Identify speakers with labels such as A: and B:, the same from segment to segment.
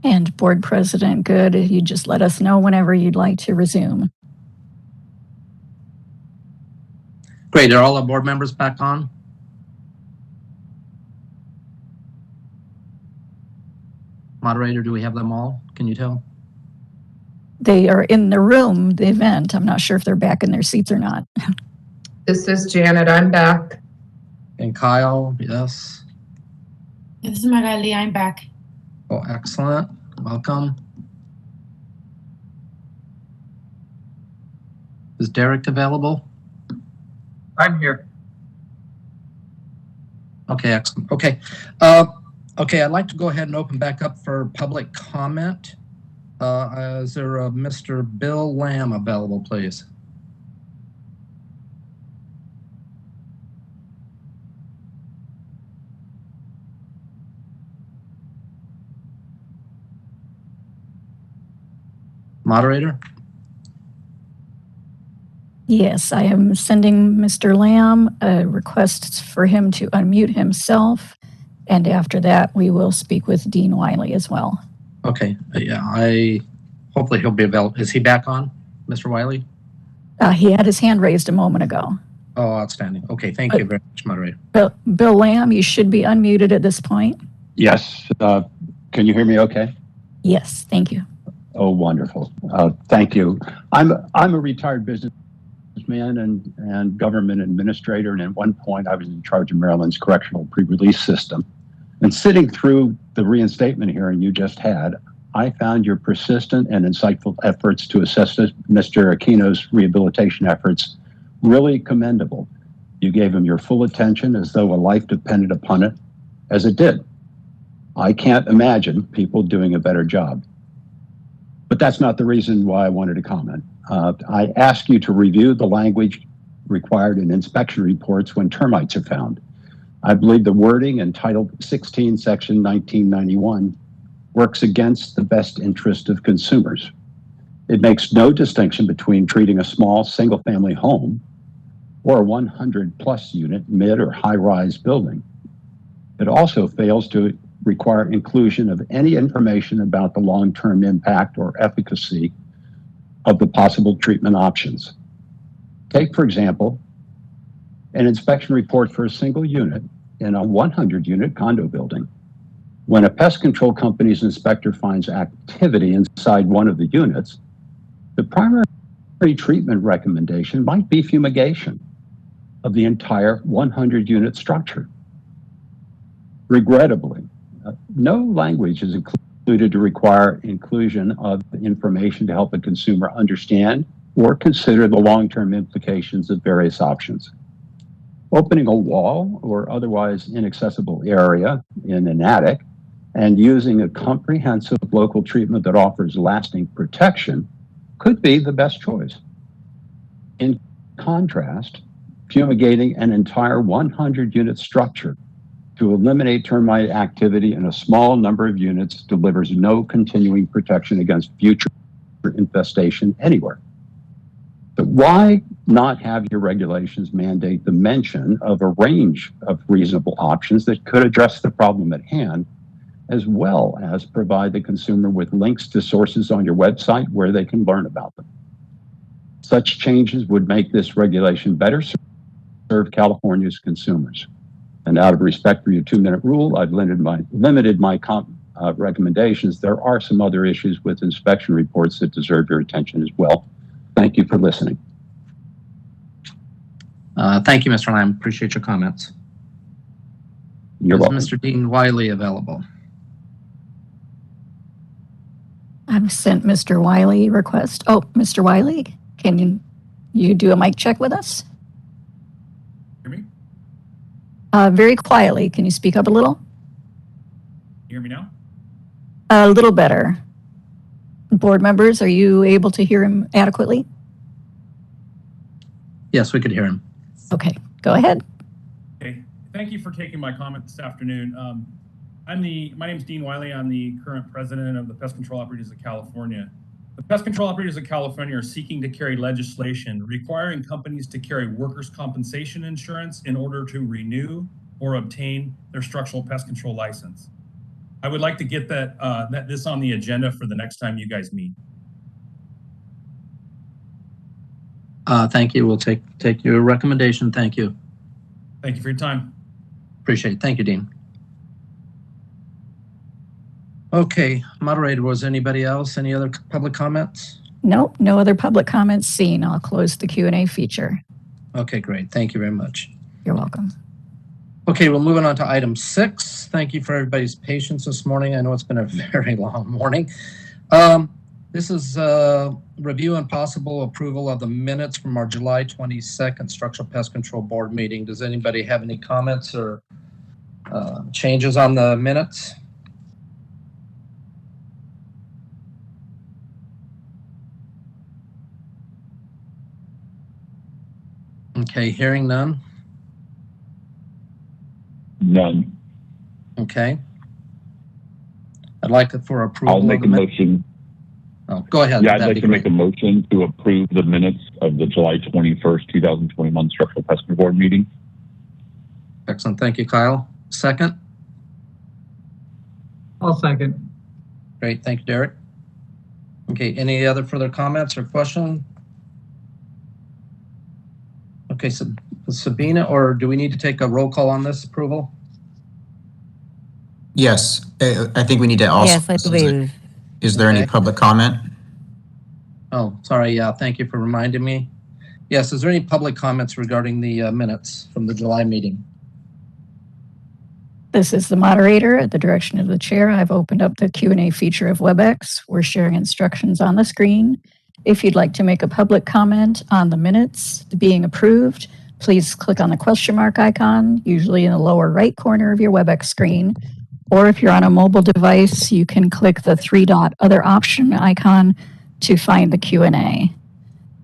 A: And Board President, good. You just let us know whenever you'd like to resume.
B: Great. Are all our board members back on? Moderator, do we have them all? Can you tell?
A: They are in the room, the event. I'm not sure if they're back in their seats or not.
C: This is Janet. I'm back.
B: And Kyle, yes.
D: This is Magali. I'm back.
B: Oh, excellent. Welcome. Is Derek available?
E: I'm here.
B: Okay, excellent. Okay. Okay, I'd like to go ahead and open back up for public comment. Is there a Mr. Bill Lamb available, please? Moderator?
A: Yes, I am sending Mr. Lamb a request for him to unmute himself. And after that, we will speak with Dean Wiley as well.
B: Okay, yeah, hopefully he'll be available. Is he back on, Mr. Wiley?
A: He had his hand raised a moment ago.
B: Oh, outstanding. Okay, thank you very much, moderator.
A: Bill Lamb, you should be unmuted at this point.
F: Yes. Can you hear me okay?
A: Yes, thank you.
F: Oh, wonderful. Thank you. I'm a retired businessman and government administrator, and at one point I was in charge of Maryland's correctional pre-release system. And sitting through the reinstatement hearing you just had, I found your persistent and insightful efforts to assess Mr. Aquino's rehabilitation efforts really commendable. You gave him your full attention as though a life depended upon it, as it did. I can't imagine people doing a better job. But that's not the reason why I wanted to comment. I ask you to review the language required in inspection reports when termites are found. I believe the wording in Title 16, Section 1991 works against the best interest of consumers. It makes no distinction between treating a small single-family home or a 100-plus unit mid or high-rise building. It also fails to require inclusion of any information about the long-term impact or efficacy of the possible treatment options. Take, for example, an inspection report for a single unit in a 100-unit condo building. When a pest control company's inspector finds activity inside one of the units, the primary treatment recommendation might be fumigation of the entire 100-unit structure. Regrettably, no language is included to require inclusion of information to help a consumer understand or consider the long-term implications of various options. Opening a wall or otherwise inaccessible area in an attic and using a comprehensive local treatment that offers lasting protection could be the best choice. In contrast, fumigating an entire 100-unit structure to eliminate termite activity in a small number of units delivers no continuing protection against future infestation anywhere. But why not have your regulations mandate the mention of a range of reasonable options that could address the problem at hand, as well as provide the consumer with links to sources on your website where they can learn about them? Such changes would make this regulation better serve California's consumers. And out of respect for your 2-minute rule, I've limited my recommendations. There are some other issues with inspection reports that deserve your attention as well. Thank you for listening.
B: Thank you, Mr. Lamb. Appreciate your comments.
F: You're welcome.
B: Is Mr. Dean Wiley available?
A: I've sent Mr. Wiley a request. Oh, Mr. Wiley, can you do a mic check with us?
E: Hear me?
A: Very quietly. Can you speak up a little?
E: Hear me now?
A: A little better. Board members, are you able to hear him adequately?
B: Yes, we could hear him.
A: Okay, go ahead.
E: Okay, thank you for taking my comment this afternoon. My name is Dean Wiley. I'm the current president of the Pest Control Operators of California. The Pest Control Operators of California are seeking to carry legislation requiring companies to carry workers' compensation insurance in order to renew or obtain their structural pest control license. I would like to get this on the agenda for the next time you guys meet.
B: Thank you. We'll take your recommendation. Thank you.
E: Thank you for your time.
B: Appreciate it. Thank you, Dean. Okay, moderator, was anybody else? Any other public comments?
A: Nope, no other public comments seen. I'll close the Q&A feature.
B: Okay, great. Thank you very much.
A: You're welcome.
B: Okay, well, moving on to item 6. Thank you for everybody's patience this morning. I know it's been a very long morning. This is review and possible approval of the minutes from our July 22nd Structural Pest Control Board meeting. Does anybody have any comments or changes on the minutes? Okay, hearing none.
G: None.
B: Okay. I'd like it for approval.
G: I'll make a motion.
B: Oh, go ahead.
G: Yeah, I'd like to make a motion to approve the minutes of the July 21st, 2021 Structural Pest Control Board meeting.
B: Excellent. Thank you, Kyle. Second?
C: I'll second.
B: Great. Thank you, Derek. Okay, any other further comments or questions? Okay, so Sabina, or do we need to take a roll call on this approval?
H: Yes, I think we need to also.
I: Yes, I believe.
H: Is there any public comment?
B: Oh, sorry. Yeah, thank you for reminding me. Yes, is there any public comments regarding the minutes from the July meeting?
A: This is the moderator. At the direction of the chair, I've opened up the Q&A feature of WebEx. We're sharing instructions on the screen. If you'd like to make a public comment on the minutes being approved, please click on the question mark icon, usually in the lower right corner of your WebEx screen. Or if you're on a mobile device, you can click the 3-dot other option icon to find the Q&A.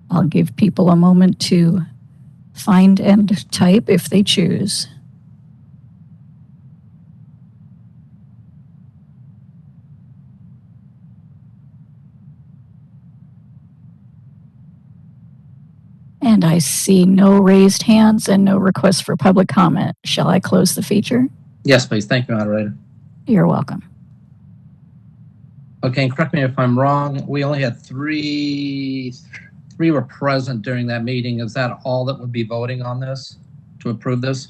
A: I'll give people a moment to find and type if they choose. And I see no raised hands and no requests for public comment. Shall I close the feature?
B: Yes, please. Thank you, moderator.
A: You're welcome.
B: Okay, and correct me if I'm wrong. We only had three were present during that meeting. Is that all that would be voting on this to approve this?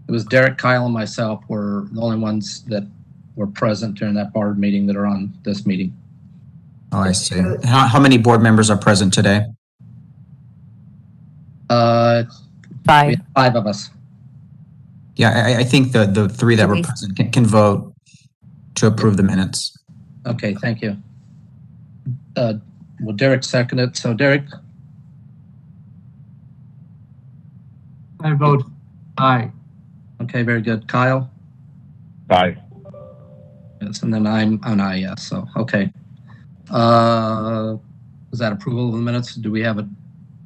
B: It was Derek, Kyle, and myself were the only ones that were present during that board meeting that are on this meeting.
H: Oh, I see. How many board members are present today?
B: We have 5 of us.
H: Yeah, I think the 3 that were present can vote to approve the minutes.
B: Okay, thank you. Well, Derek seconded. So, Derek?
C: I vote aye.
B: Okay, very good. Kyle?
G: Aye.
B: Yes, and then I'm an aye, yes. So, okay. Is that approval of the minutes? Do we have a?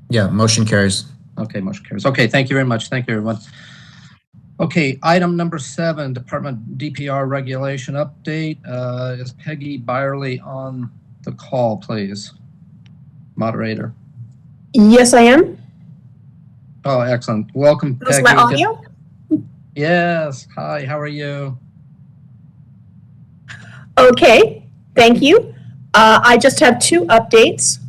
H: Yeah, motion carries.
B: Okay, motion carries. Okay, thank you very much. Thank you, everyone. Okay, item number 7, Department DPR regulation update. Is Peggy Byerly on the call, please? Moderator.
J: Yes, I am.
B: Oh, excellent. Welcome,
J: Is
B: Peggy.
J: my audio?
B: Yes. Hi, how are you?
J: Okay, thank you. I just have 2 updates.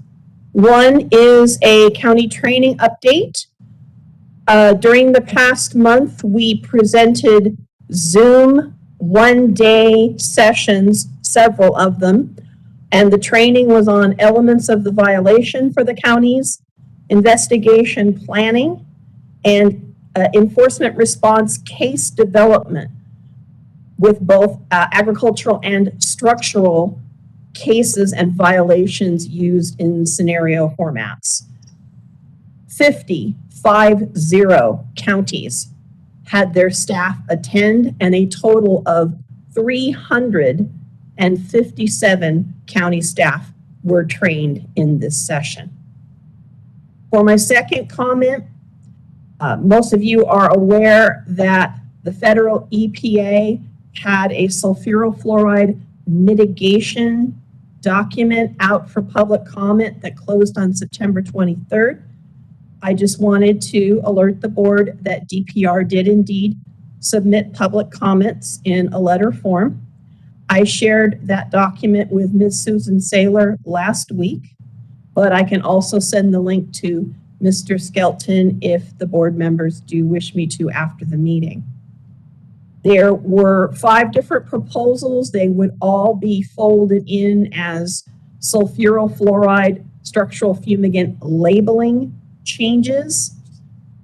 J: One is a county training update. During the past month, we presented Zoom one-day sessions, several of them, and the training was on elements of the violation for the counties, investigation planning, and enforcement response case development with both agricultural and structural cases and violations used in scenario formats. 50 counties had their staff attend, and a total of 357 county staff were trained in this session. For my second comment, most of you are aware that the federal EPA had a sulfurofluoride mitigation document out for public comment that closed on September 23rd. I just wanted to alert the board that DPR did indeed submit public comments in a letter form. I shared that document with Ms. Susan Saylor last week, but I can also send the link to Mr. Skelton if the board members do wish me to after the meeting. There were 5 different proposals. They would all be folded in as sulfuryl fluoride structural fumigant labeling changes.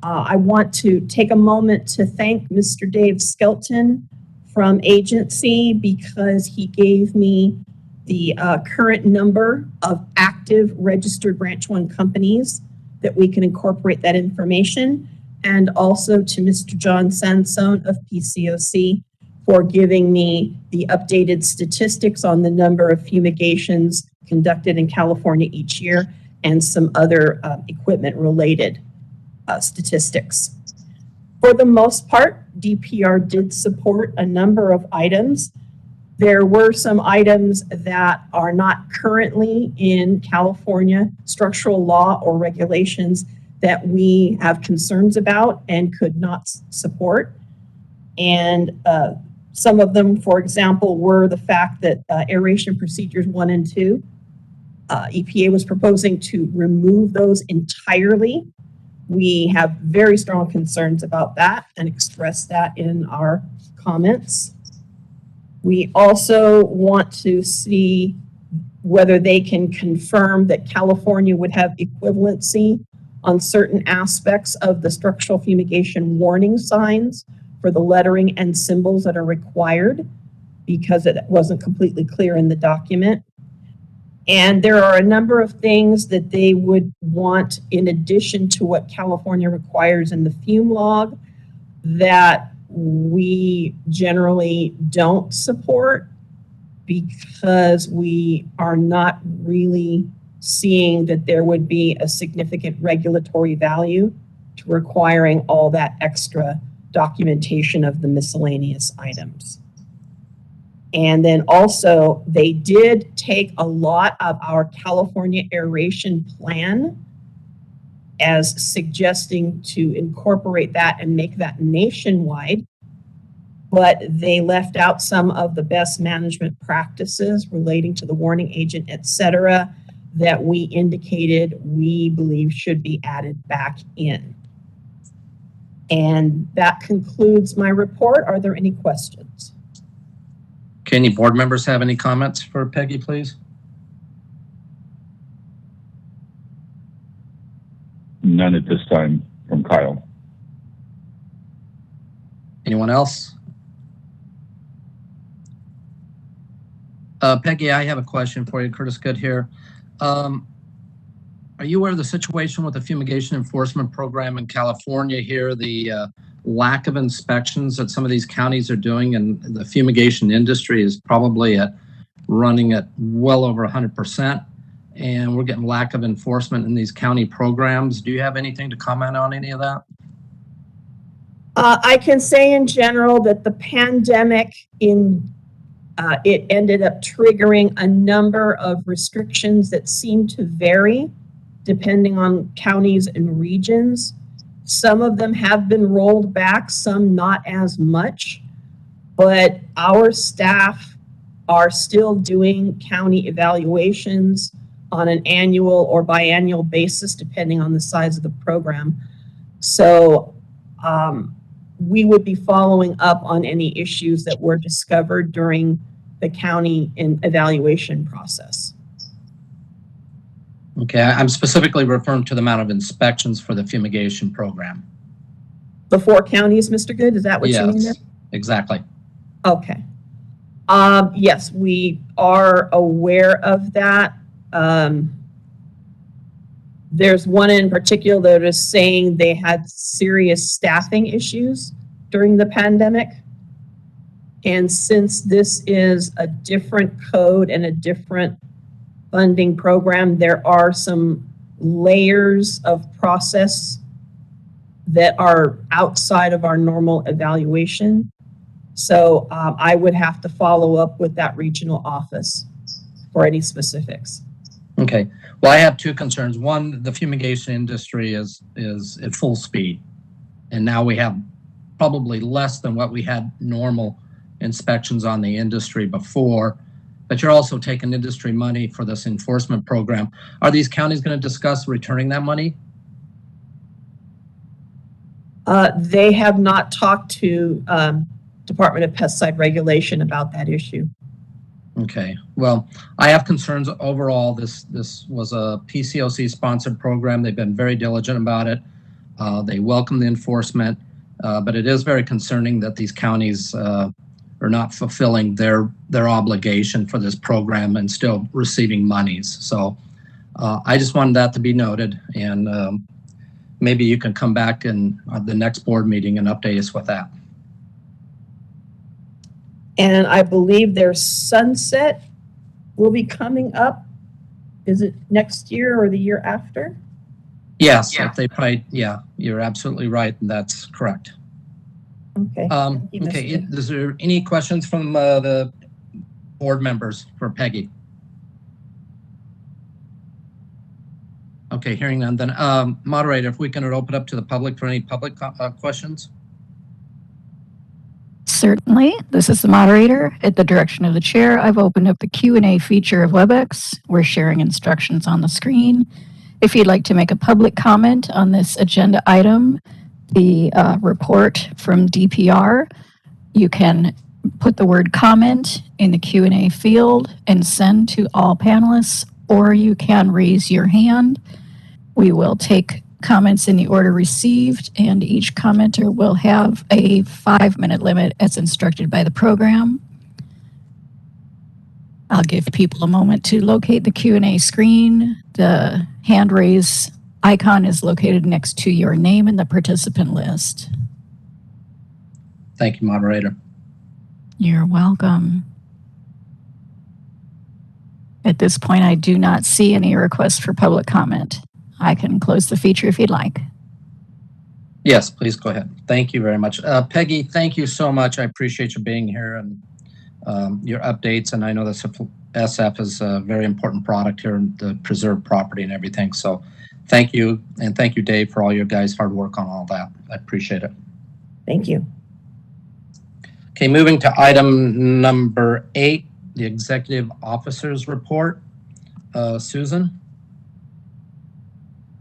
J: I want to take a moment to thank Mr. Dave Skelton from agency because he gave me the current number of active registered branch 1 companies that we can incorporate that information, and also to Mr. John Sansone of PCOC for giving me the updated statistics on the number of fumigations conducted in California each year and some other equipment related statistics. For the most part, DPR did support a number of items. There were some items that are not currently in California structural law or regulations that we have concerns about and could not support. And some of them, for example, were the fact that aeration procedures 1 and 2, EPA was proposing to remove those entirely. We have very strong concerns about that and express that in our comments. We also want to see whether they can confirm that California would have equivalency on certain aspects of the structural fumigation warning signs for the lettering and symbols that are required, because it wasn't completely clear in the document. And there are a number of things that they would want in addition to what California requires in the fume log that we generally don't support, because we are not really seeing that there would be a significant regulatory value to requiring all that extra documentation of the miscellaneous items. And then also, they did take a lot of our California aeration plan as suggesting to incorporate that and make that nationwide, but they left out some of the best management practices relating to the warning agent, et cetera, that we indicated we believe should be added back in. And that concludes my report. Are there any questions?
B: Okay, any board members have any comments for Peggy, please?
G: None at this time from Kyle.
B: Anyone else? Peggy, I have a question for you. Curtis Good here. Are you aware of the situation with the fumigation enforcement program in California here, the lack of inspections that some of these counties are doing, and the fumigation industry is probably running at well over 100%, and we're getting lack of enforcement in these county programs? Do you have anything to comment on any of that?
J: I can say in general that the pandemic it ended up triggering a number of restrictions that seem to vary depending on counties and regions. Some of them have been rolled back, some not as much, but our staff are still doing county evaluations on an annual or biannual basis, depending on the size of the program. So we would be following up on any issues that were discovered during the county evaluation process.
B: Okay, I'm specifically referring to the amount of inspections for the fumigation program.
J: The 4 counties, Mr. Good, is that what you mean there?
B: Exactly.
J: Okay. Yes, we are aware of that. There's one in particular that is saying they had serious staffing issues during the pandemic. And since this is a different code and a different funding program, there are some layers of process that are outside of our normal evaluation. So I would have to follow up with that regional office for any specifics.
B: Okay. Well, I have two concerns. One, the fumigation industry is at full speed. And now we have probably less than what we had normal inspections on the industry before. But you're also taking industry money for this enforcement program. Are these counties going to discuss returning that money?
J: They have not talked to Department of Pesticide Regulation about that issue.
B: Okay. Well, I have concerns overall. This was a PCOC sponsored program. They've been very diligent about it. They welcome the enforcement, but it is very concerning that these counties are not fulfilling their obligation for this program and still receiving monies. So I just wanted that to be noted, and maybe you can come back in the next board meeting and update us with that.
J: And I believe their sunset will be coming up. Is it next year or the year after?
B: Yes, if they probably, yeah, you're absolutely right. That's correct.
J: Okay. Thank you,
B: Okay,
J: Mr.
B: is there any questions from the board members for Peggy? Okay, hearing none, then moderator, if we can open up to the public for any public questions?
A: Certainly. This is the moderator. At the direction of the chair, I've opened up the Q&A feature of WebEx. We're sharing instructions on the screen. If you'd like to make a public comment on this agenda item, the report from DPR, you can put the word comment in the Q&A field and send to all panelists, or you can raise your hand. We will take comments in the order received, and each commenter will have a 5-minute limit as instructed by the program. I'll give people a moment to locate the Q&A screen. The hand raise icon is located next to your name in the participant list.
B: Thank you, moderator.
A: You're welcome. At this point, I do not see any requests for public comment. I can close the feature if you'd like.
B: Yes, please go ahead. Thank you very much. Peggy, thank you so much. I appreciate you being here and your updates. And I know that SF is a very important product here in the preserved property and everything. So thank you. And thank you, Dave, for all your guys' hard work on all that. I appreciate it.
J: Thank you.
B: Okay, moving to item number 8, the executive officer's report. Susan?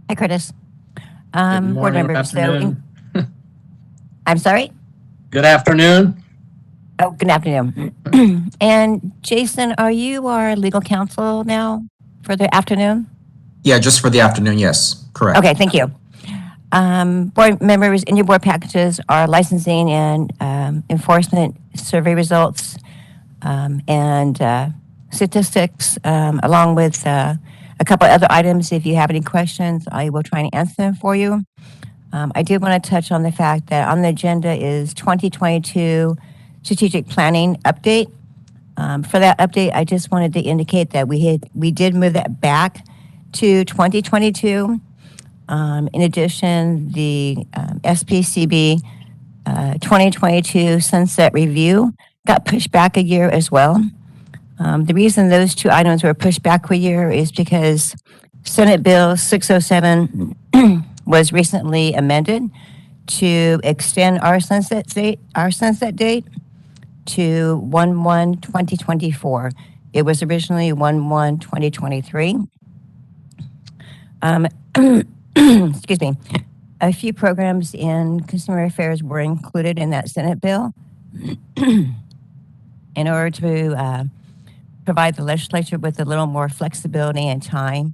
I: Hi, Curtis.
B: Good morning,
I: Board members.
B: afternoon.
I: I'm sorry?
B: Good afternoon.
I: Oh, good afternoon. And Jason, are you our legal counsel now for the afternoon?
H: Yeah, just for the afternoon, yes, correct.
I: Okay, thank you. Board members, in your board packages are licensing and enforcement survey results and statistics, along with a couple other items. If you have any questions, I will try and answer them for you. I did want to touch on the fact that on the agenda is 2022 strategic planning update. For that update, I just wanted to indicate that we did move that back to 2022. In addition, the SPCB 2022 sunset review got pushed back a year as well. The reason those two items were pushed back a year is because Senate Bill 607 was recently amended to extend our sunset date to 1/1/2024. It was originally 1/1/2023. Excuse me. A few programs in consumer affairs were included in that Senate bill in order to provide the legislature with a little more flexibility and time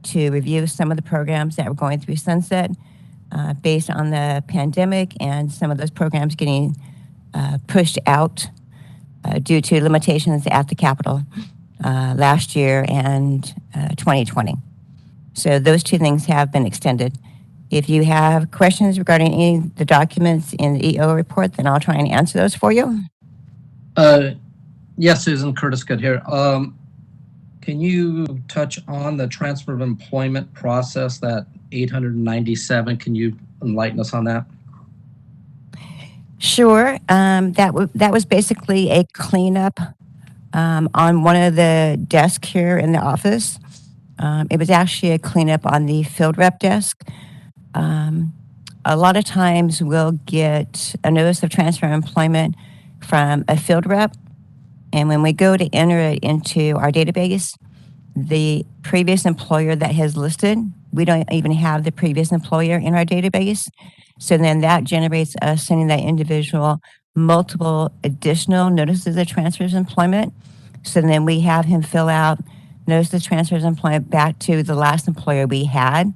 I: to review some of the programs that were going through sunset based on the pandemic and some of those programs getting pushed out due to limitations at the Capitol last year and 2020. So those two things have been extended. If you have questions regarding any of the documents in the EO report, then I'll try and answer those for you.
B: Yes, Susan, Curtis Good here. Can you touch on the transfer of employment process, that 897? Can you enlighten us on that?
I: Sure. That was basically a cleanup on one of the desks here in the office. It was actually a cleanup on the field rep desk. A lot of times we'll get a notice of transfer of employment from a field rep, and when we go to enter it into our database, the previous employer that has listed, we don't even have the previous employer in our database. So then that generates us sending that individual multiple additional notices of transfers of employment. So then we have him fill out notice of transfers of employment back to the last employer we had.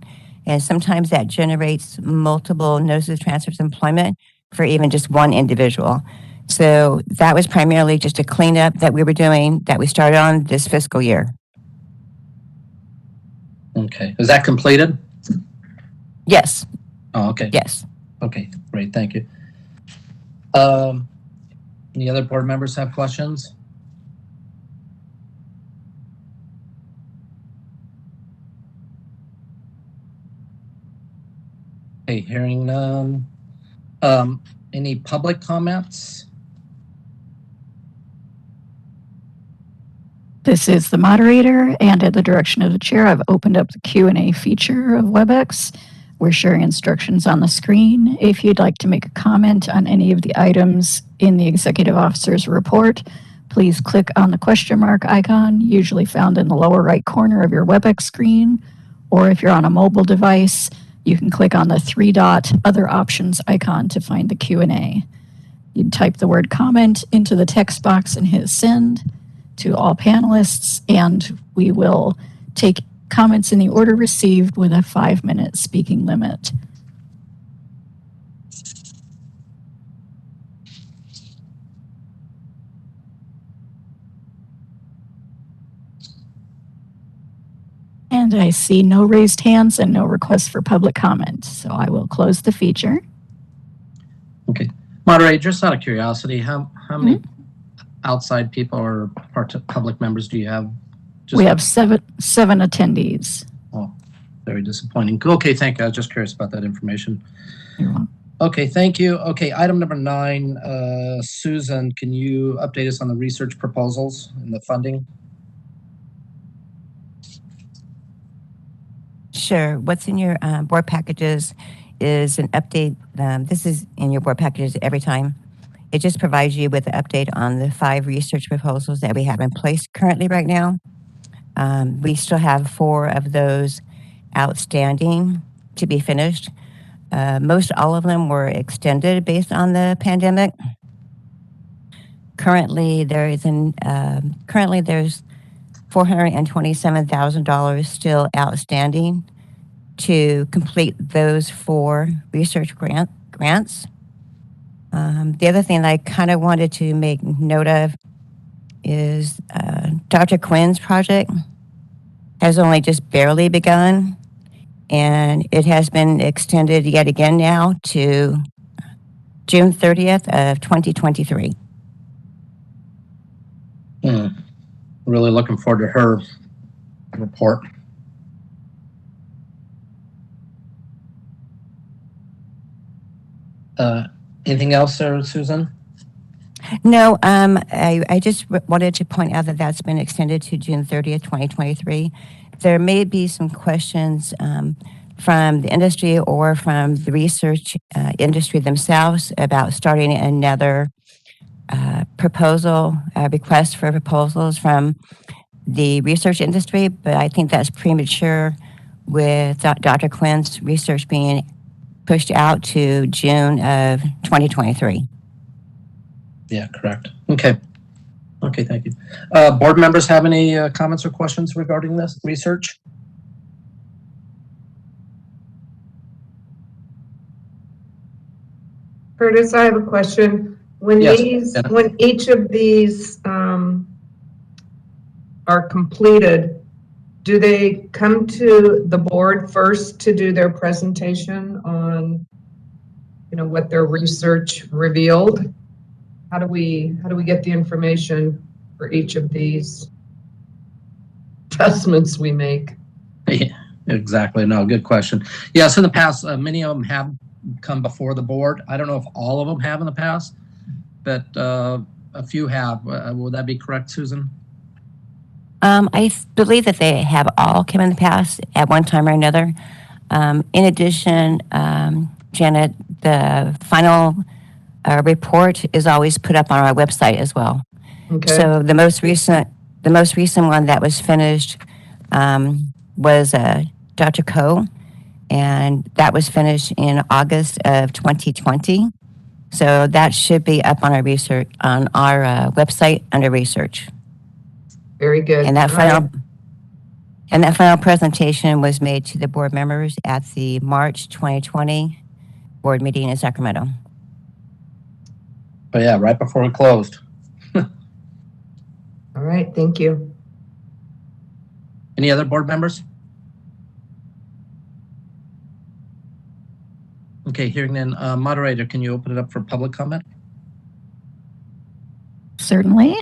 I: And sometimes that generates multiple notices of transfers of employment for even just one individual. So that was primarily just a cleanup that we were doing that we started on this fiscal year.
B: Okay. Is that completed?
I: Yes.
B: Oh, okay.
I: Yes.
B: Okay, great. Thank you. Any other board members have questions? Okay, hearing none. Any public comments?
A: This is the moderator, and at the direction of the chair, I've opened up the Q&A feature of WebEx. We're sharing instructions on the screen. If you'd like to make a comment on any of the items in the executive officer's report, please click on the question mark icon, usually found in the lower right corner of your WebEx screen. Or if you're on a mobile device, you can click on the 3-dot other options icon to find the Q&A. You'd type the word comment into the text box and hit send to all panelists, and we will take comments in the order received with a 5-minute speaking limit. And I see no raised hands and no requests for public comment, so I will close the feature.
B: Okay. Moderator, just out of curiosity, how many outside people or public members do you have?
A: We have seven attendees.
B: Oh, very disappointing. Okay, thank you. I was just curious about that information.
A: You're welcome.
B: Okay, thank you. Okay, item number 9, Susan, can you update us on the research proposals and the funding?
I: Sure. What's in your board packages is an update. This is in your board packages every time. It just provides you with an update on the 5 research proposals that we have in place currently right now. We still have 4 of those outstanding to be finished. Most all of them were extended based on the pandemic. Currently, there's $427,000 still outstanding to complete those 4 research grants. The other thing that I kind of wanted to make note of is Dr. Quinn's project has only just barely begun, and it has been extended yet again now to June 30th of 2023.
B: Really looking forward to her report. Anything else there, Susan?
I: No, I just wanted to point out that that's been extended to June 30th, 2023. There may be some questions from the industry or from the research industry themselves about starting another request for proposals from the research industry, but I think that's premature with Dr. Quinn's research being pushed out to June of 2023.
B: Yeah, correct. Okay. Okay, thank you. Board members have any comments or questions regarding this research?
K: Curtis, I have a question. When when each of these are completed, do they come to the board first to do their presentation on, what their research revealed? How do we get the information for each of these assessments we make?
B: Yeah, exactly. No, good question. Yes, in the past, many of them have come before the board. I don't know if all of them have in the past, but a few have. Would that be correct, Susan?
I: Believe that they have all come in the past at one time or another. In addition, Janet, the final report is always put up on our website as well.
K: Okay.
I: So the most recent one that was finished was Dr. Coe, and that was finished in August of 2020. So that should be up on our website under research.
K: Very good.
I: And that
K: All right.
I: final presentation was made to the board members at the March 2020 board meeting in Sacramento.
B: But yeah, right before we closed.
K: All right, thank you.
B: Any other board members? Okay, hearing none. Moderator, can you open it up for public comment?
A: Certainly.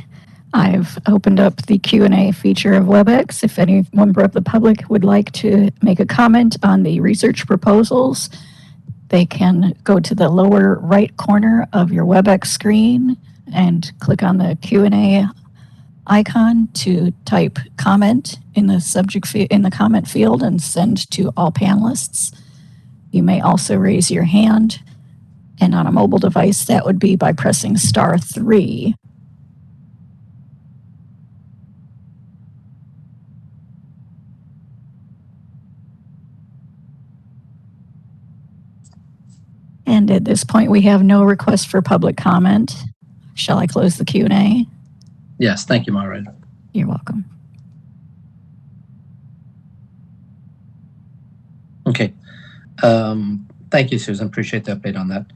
A: I've opened up the Q&A feature of WebEx. If any member of the public would like to make a comment on the research proposals, they can go to the lower right corner of your WebEx screen and click on the Q&A icon to type comment in the in the comment field and send to all panelists. You may also raise your hand, and on a mobile device, that would be by pressing *3. And at this point, we have no request for public comment. Shall I close the Q&A?
B: Yes, thank you, moderator.
A: You're welcome.
B: Okay. Thank you, Susan. Appreciate the update on that.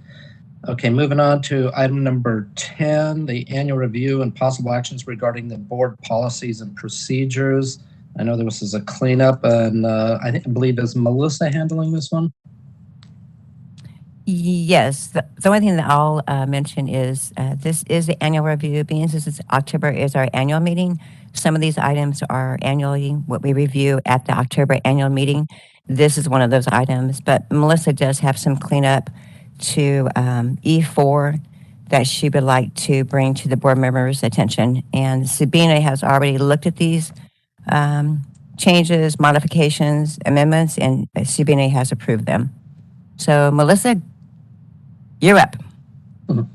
B: Okay, moving on to item number 10, the annual review and possible actions regarding the board policies and procedures. I know this is a cleanup, and I believe is Melissa handling this one?
I: Yes, the only thing that I'll mention is this is the annual review. Being since October is our annual meeting, some of these items are annually what we review at the October annual meeting. This is one of those items, but Melissa does have some cleanup to E4 that she would like to bring to the board members' attention. And Sabina has already looked at these changes, modifications, amendments, and Sabina has approved them. So Melissa, you're up.
B: Mhm.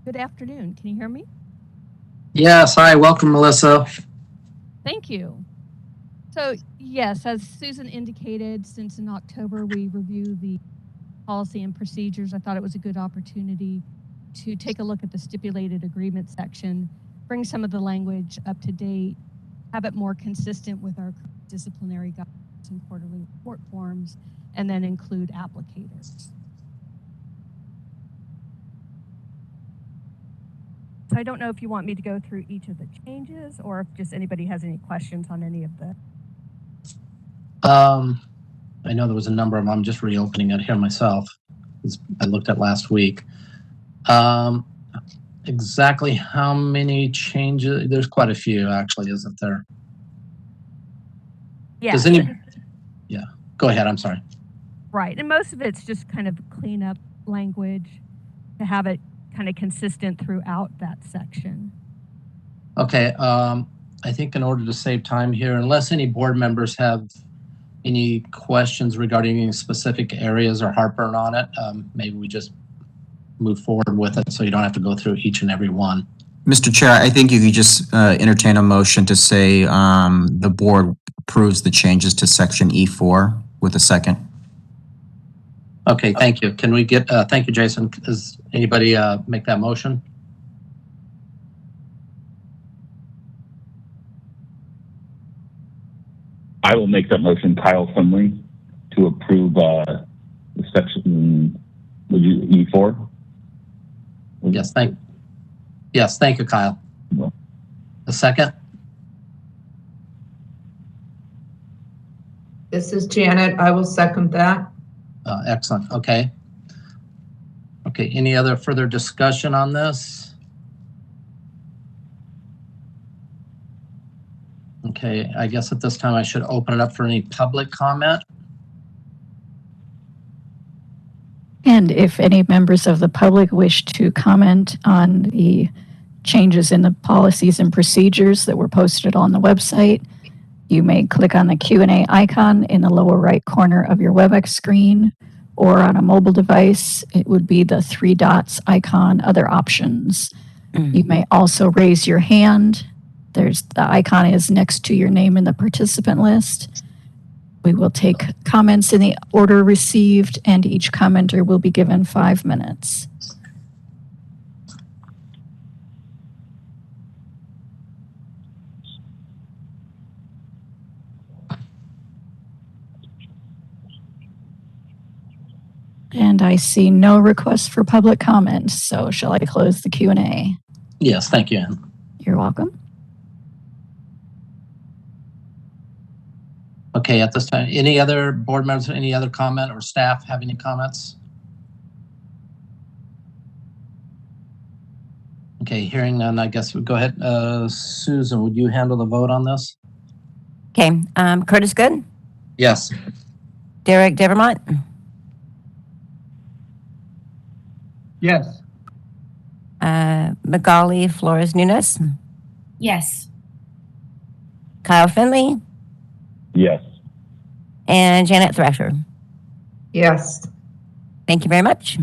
L: Good afternoon. Can you hear me?
B: Yes, hi, welcome, Melissa.
L: Thank you. So yes, as Susan indicated, since in October we review the policy and procedures, I thought it was a good opportunity to take a look at the stipulated agreement section, bring some of the language up to date, have it more consistent with our disciplinary guidance and quarterly report forms, and then include applicators. So I don't know if you want me to go through each of the changes or if just anybody has any questions on any of the.
B: I know there was a number of them. I'm just reopening it here myself. I looked at last week. Exactly how many changes? There's quite a few, actually, isn't there?
L: Yeah.
B: Does any? Yeah. Go ahead. I'm sorry.
L: Right, and most of it's just kind of cleanup language to have it kind of consistent throughout that section.
B: Okay. I think in order to save time here, unless any board members have any questions regarding any specific areas or heartburn on it, maybe we just move forward with it so you don't have to go through each and every one.
H: Mr. Chair, I think you could just entertain a motion to say the board approves the changes to section E4 with a second.
B: Okay, thank you. Can we get, thank you, Jason. Does anybody make that motion?
G: I will make that motion, Kyle Finley, to approve the section, would you, E4?
B: Yes, thank you, Kyle. A second?
K: This is Janet. I will second that.
B: Excellent. Okay. Okay. Any other further discussion on this? Okay. I guess at this time I should open it up for any public comment.
A: And if any members of the public wish to comment on the changes in the policies and procedures that were posted on the website, you may click on the Q&A icon in the lower right corner of your WebEx screen, or on a mobile device, it would be the 3 dots icon, other options. You may also raise your hand. The icon is next to your name in the participant list. We will take comments in the order received, and each commenter will be given 5 minutes. And I see no requests for public comment, so shall I close the Q&A?
B: Yes, thank you, Ann.
A: You're welcome.
B: Okay, at this time, any other board members, any other comment, or staff have any comments? Okay, hearing none, I guess we'll go ahead. Susan, would you handle the vote on this?
I: Okay, Curtis Good,
B: Yes.
I: Derek Devermont,
C: Yes.
I: Magali Flores Nunes,
D: Yes.
I: Kyle Finley,
G: Yes.
I: and Janet Thrasher.
K: Yes.
I: Thank you very much.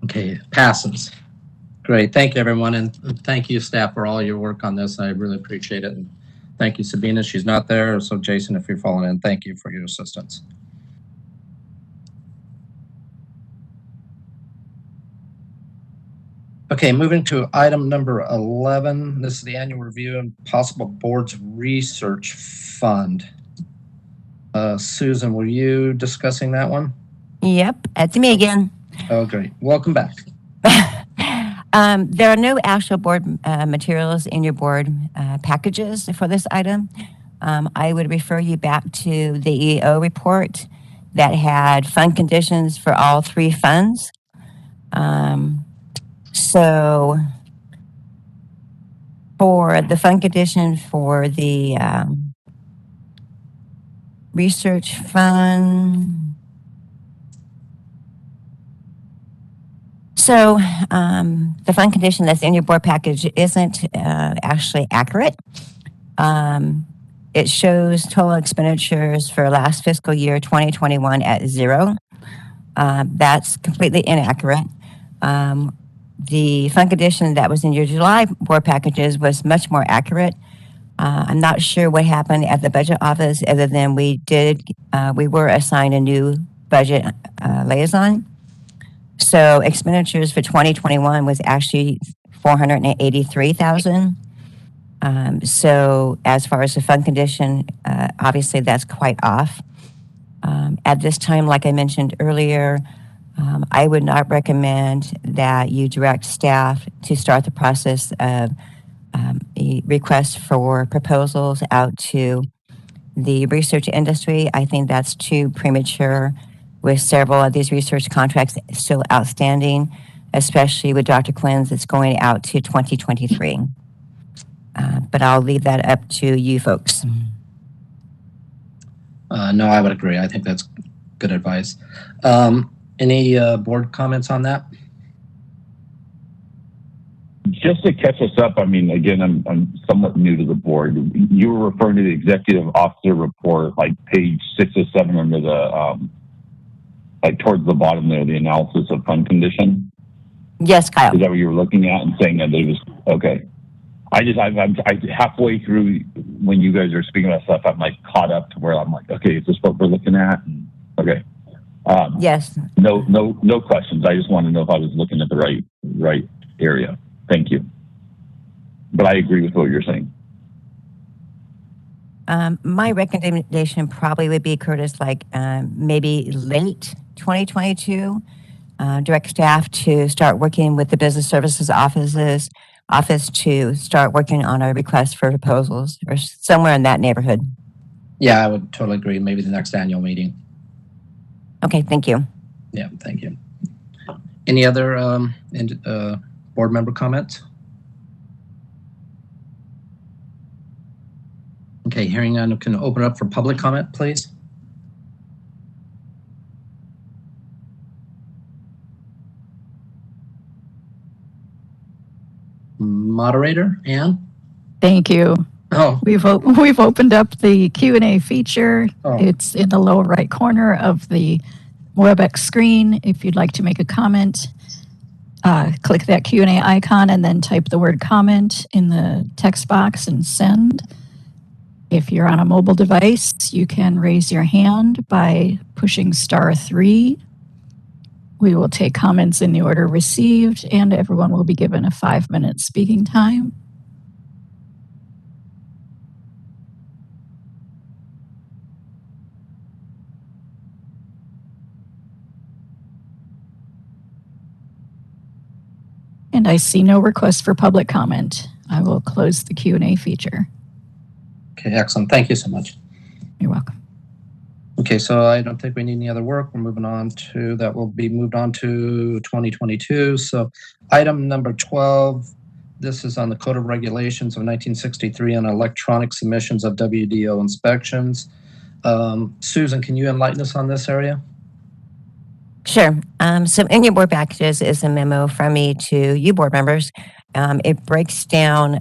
B: Okay, passes. Great, thank you, everyone, and thank you, staff, for all your work on this. I really appreciate it. And thank you, Sabina. She's not there, so Jason, if you're following in, thank you for your assistance. Okay, moving to item number 11. This is the annual review and possible board's research fund. Susan, were you discussing that one?
I: Yep, that's me again.
B: Oh, great. Welcome back.
I: There are no actual board materials in your board packages for this item. I would refer you back to the EO report that had fund conditions for all 3 funds. So for the fund condition for the research fund, so the fund condition that's in your board package isn't actually accurate. It shows total expenditures for last fiscal year 2021 at 0. That's completely inaccurate. The fund condition that was in your July board packages was much more accurate. I'm not sure what happened at the budget office other than we were assigned a new budget liaison. So expenditures for 2021 was actually $483,000. So as far as the fund condition, obviously that's quite off. At this time, like I mentioned earlier, I would not recommend that you direct staff to start the process of a request for proposals out to the research industry. I think that's too premature with several of these research contracts still outstanding, especially with Dr. Quinn's, it's going out to 2023. But I'll leave that up to you folks.
B: No, I would agree. I think that's good advice. Any board comments on that?
G: Just to catch us up, I mean, again, I'm somewhat new to the board. You were referring to the executive officer report, like page 6 or 7 under the, like towards the bottom there, the analysis of fund condition.
I: Yes, Kyle.
G: Is that what you were looking at and saying that it was, okay. I'm halfway through when you guys are speaking about stuff, I'm like caught up to where I'm like, okay, is this what we're looking at? And, okay.
I: Yes.
G: No questions. I just want to know if I was looking at the right area. Thank you. But I agree with what you're saying.
I: My recommendation probably would be, Curtis, like maybe late 2022, direct staff to start working with the business services office to start working on a request for proposals or somewhere in that neighborhood.
B: Yeah, I would totally agree. Maybe the next annual meeting.
I: Okay, thank you.
B: Yeah, thank you. Any other board member comments? Okay, hearing none, can open up for public comment, please. Moderator, Ann?
A: Thank you.
B: Oh,
A: We've opened up the Q&A feature.
B: Oh.
A: It's in the lower right corner of the WebEx screen. If you'd like to make a comment, click that Q&A icon and then type the word comment in the text box and send. If you're on a mobile device, you can raise your hand by pushing *3. We will take comments in the order received, and everyone will be given a 5-minute speaking time. And I see no request for public comment. I will close the Q&A feature.
B: okay, excellent. Thank you so much.
A: You're welcome.
B: Okay, so I don't think we need any other work. We're moving on to, that will be moved on to 2022. So item number 12, this is on the Code of Regulations of 1963 on electronic submissions of WDO inspections. Susan, can you enlighten us on this area?
I: Sure. So in your board packages is a memo from me to you board members. It breaks down,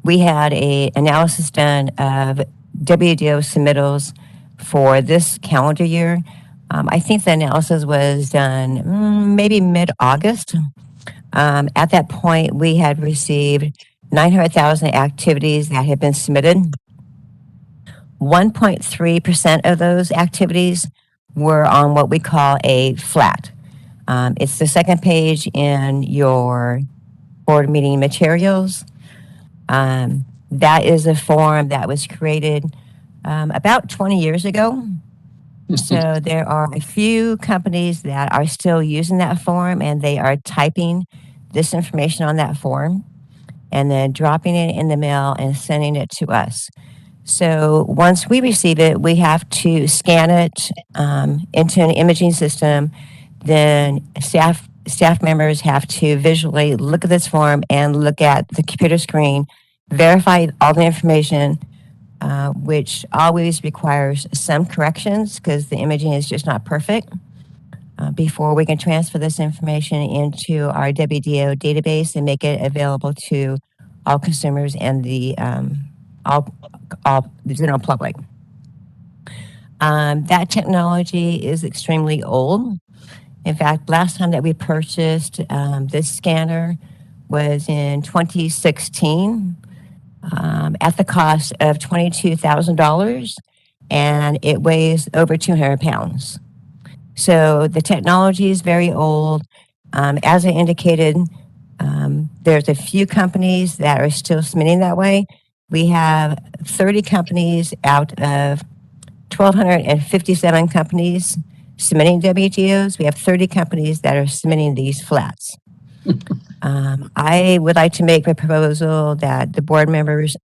I: we had a analysis done of WDO submittals for this calendar year. I think the analysis was done maybe mid-August. At that point, we had received 900,000 activities that had been submitted. 1.3% of those activities were on what we call a flat. It's the second page in your board meeting materials. That is a form that was created about 20 years ago. So there are a few companies that are still using that form, and they are typing this information on that form and then dropping it in the mail and sending it to us. So once we receive it, we have to scan it into an imaging system. Then staff members have to visually look at this form and look at the computer screen, verify all the information, which always requires some corrections because the imaging is just not perfect, before we can transfer this information into our WDO database and make it available to all consumers and the general public. That technology is extremely old. In fact, last time that we purchased this scanner was in 2016 at the cost of $22,000, and it weighs over 200 pounds. So the technology is very old. As I indicated, there's a few companies that are still submitting that way. We have 30 companies out of 1,257 companies submitting WTOs. We have 30 companies that are submitting these flats. I would like to make a proposal that the board members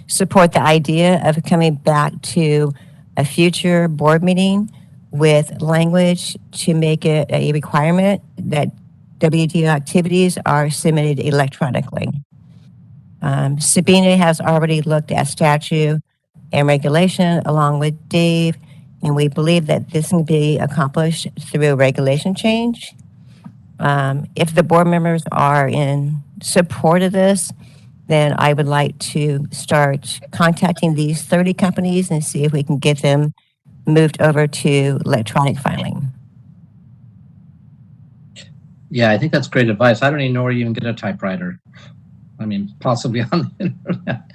I: support the idea of coming back to a future board meeting with language to make it a requirement that WTO activities are submitted electronically. Sabina has already looked at statute and regulation along with Dave, and we believe that this can be accomplished through regulation change. If the board members are in support of this, then I would like to start contacting these 30 companies and see if we can get them moved over to electronic filing.
B: Yeah, I think that's great advice. I don't even know where you even get a typewriter. I mean, possibly on the internet.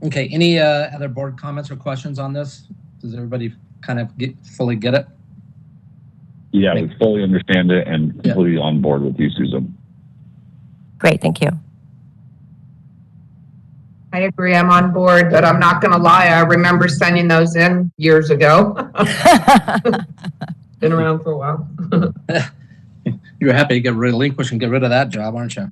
B: Okay, any other board comments or questions on this? Does everybody kind of fully get it?
G: Yeah, we fully understand it and completely on board with you, Susan.
I: Great, thank you.
K: I agree, I'm on board, but I'm not gonna lie, I remember sending those in years ago. Been around for a while.
B: You're happy to get relinquished and get rid of that job, aren't you?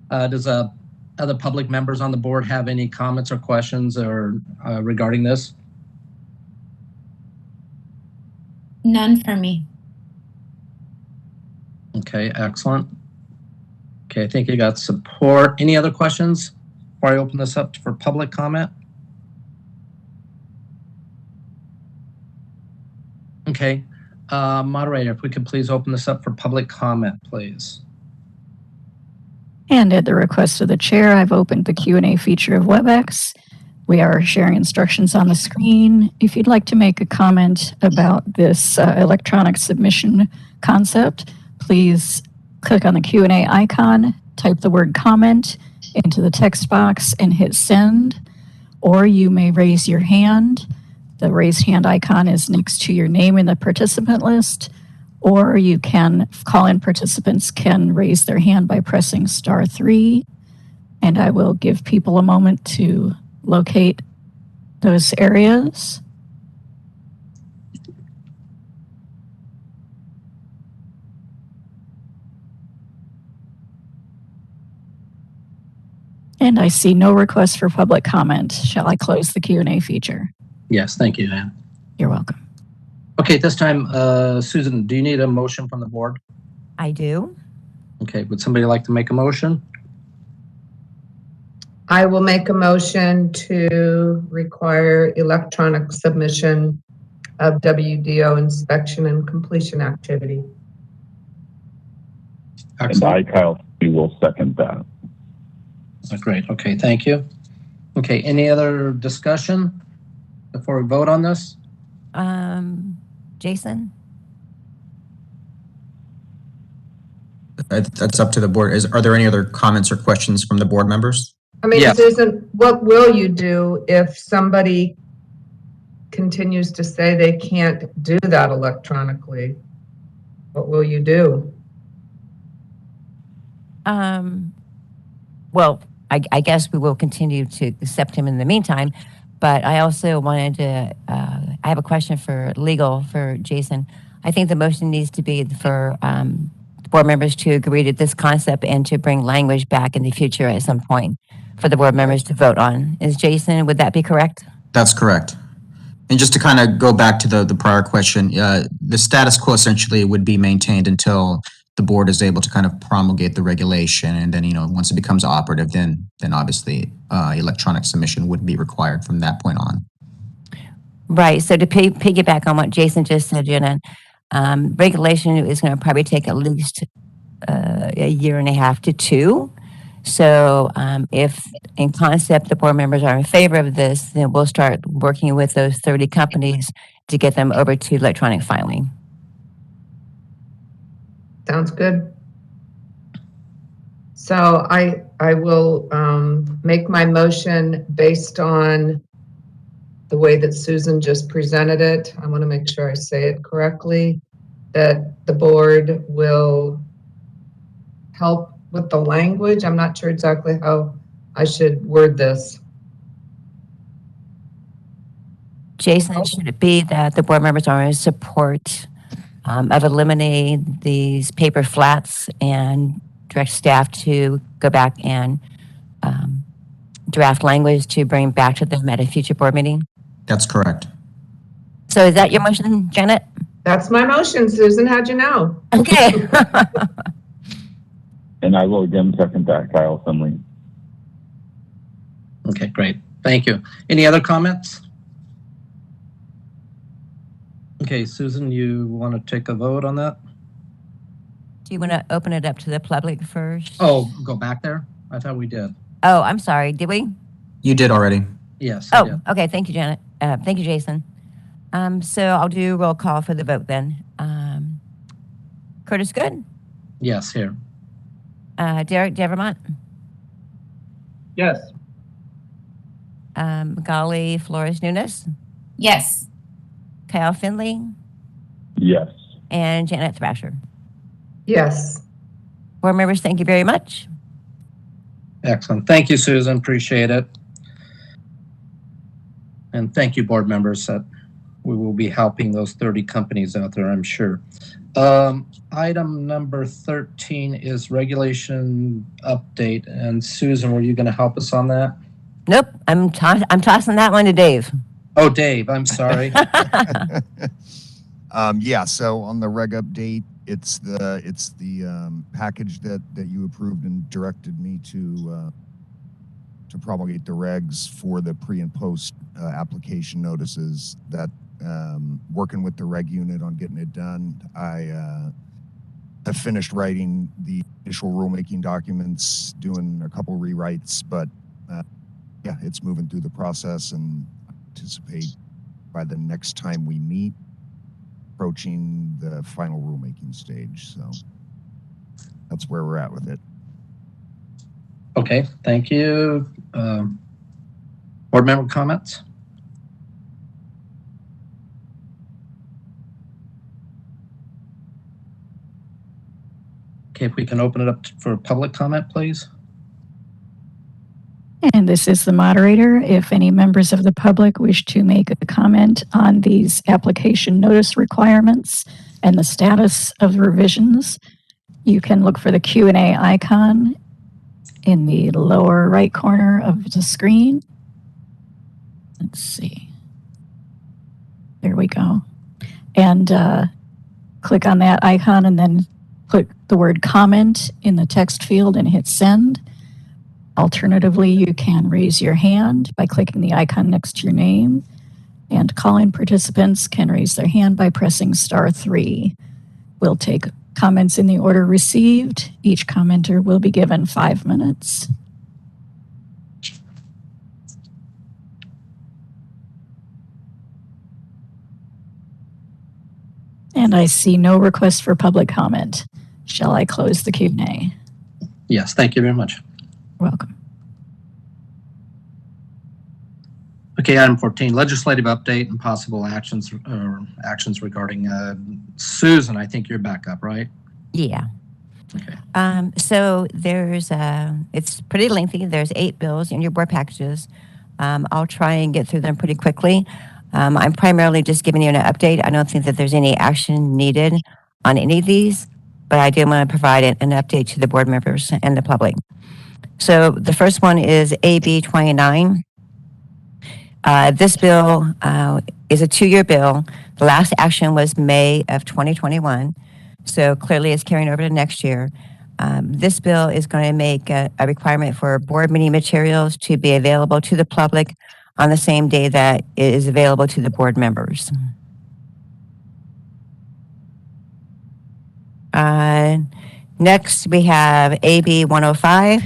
B: Does other public members on the board have any comments or questions or regarding this?
D: None for me.
B: Okay, excellent. Okay, I think you got support. Any other questions before I open this up for public comment? Okay, moderator, if we could please open this up for public comment, please.
A: And at the request of the chair, I've opened the Q&A feature of WebEx. We are sharing instructions on the screen. If you'd like to make a comment about this electronic submission concept, please click on the Q&A icon, type the word comment into the text box and hit send, or you may raise your hand. The raised hand icon is next to your name in the participant list, or you can, call-in participants can raise their hand by pressing *3, and I will give people a moment to locate those areas. And I see no requests for public comment. Shall I close the Q&A feature?
B: Yes, thank you, Ann.
A: You're welcome.
B: Okay, at this time, Susan, do you need a motion from the board?
I: I do.
B: Okay, would somebody like to make a motion?
K: I will make a motion to require electronic submission of WDO inspection and completion activity.
G: And
B: Excellent.
G: I, Kyle, will second that.
B: Great. Okay, thank you. Okay, any other discussion before we vote on this?
I: Jason?
H: That's up to the board. Are there any other comments or questions from the board members?
K: I mean,
B: Yes.
K: Susan, what will you do if somebody continues to say they can't do that electronically? What will you do?
I: Well, I guess we will continue to accept him in the meantime, but I also wanted to, I have a question for legal for Jason. I think the motion needs to be for the board members to agree to this concept and to bring language back in the future at some point for the board members to vote on. Is Jason, would that be correct?
H: That's correct. And just to kind of go back to the prior question, the status quo essentially would be maintained until the board is able to kind of promulgate the regulation. And then, once it becomes operative, then obviously electronic submission would be required from that point on.
I: Right. So to piggyback on what Jason just said, Jenna, regulation is going to probably take at least a year and a half to 2. So if in concept the board members are in favor of this, then we'll start working with those 30 companies to get them over to electronic filing.
K: Sounds good. So I will make my motion based on the way that Susan just presented it. I want to make sure I say it correctly, that the board will help with the language. I'm not sure exactly how I should word this.
I: Jason, should it be that the board members are in support of eliminating these paper flats and direct staff to go back and draft language to bring back to them at a future board meeting?
H: That's correct.
I: So is that your motion, Janet?
K: That's my motion, Susan. How'd you know?
I: Okay.
G: And I will again second that, Kyle Finley.
B: Okay, great. Thank you. Any other comments? Okay, Susan, you want to take a vote on that?
I: Do you want to open it up to the public first?
B: Oh, go back there? I thought we did.
I: Oh, I'm sorry. Did we?
H: You did already.
B: Yes. I
I: Oh,
B: did.
I: okay. Thank you, Janet. Thank you, Jason. So I'll do roll call for the vote then. Curtis Good?
B: Yes, here.
I: Derek Devermont?
C: Yes.
I: Magali Flores Nunes?
D: Yes.
I: Kyle Finley?
G: Yes.
I: And Janet Thrasher.
K: Yes.
I: Board members, thank you very much.
B: Excellent. Thank you, Susan. Appreciate it. And thank you, board members. That we will be helping those 30 companies out there, I'm sure. Item number 13 is regulation update. And Susan, were you going to help us on that?
I: Nope, I'm tossing that one to Dave.
B: Oh, Dave, I'm sorry.
M: Yeah, so on the reg update, it's the package that you approved and directed me to promulgate the regs for the pre and post application notices. That working with the reg unit on getting it done. I have finished writing the initial rulemaking documents, doing a couple rewrites, but yeah, it's moving through the process, and I anticipate by the next time we meet, approaching the final rulemaking stage. So that's where we're at with it.
B: Okay, thank you. Board member comments? Okay, if we can open it up for public comment, please.
A: And this is the moderator. If any members of the public wish to make a comment on these application notice requirements and the status of the revisions, you can look for the Q&A icon in the lower right corner of the screen. Let's see. There we go. And click on that icon and then put the word comment in the text field and hit send. Alternatively, you can raise your hand by clicking the icon next to your name, and call-in participants can raise their hand by pressing *3. We'll take comments in the order received. Each commenter will be given 5 minutes. And I see no request for public comment. Shall I close the Q&A?
B: Yes, thank you very much.
A: Welcome.
B: Okay, item 14, legislative update and possible actions regarding Susan. I think you're back up, right?
I: Yeah.
B: Okay.
I: So there's, it's pretty lengthy. There's 8 bills in your board packages. I'll try and get through them pretty quickly. I'm primarily just giving you an update. I don't think that there's any action needed on any of these, but I do want to provide an update to the board members and the public. So the first one is AB 29. This bill is a 2-year bill. The last action was May of 2021. So clearly it's carrying over to next year. This bill is going to make a requirement for board meeting materials to be available to the public on the same day that it is available to the board members. Next, we have AB 105.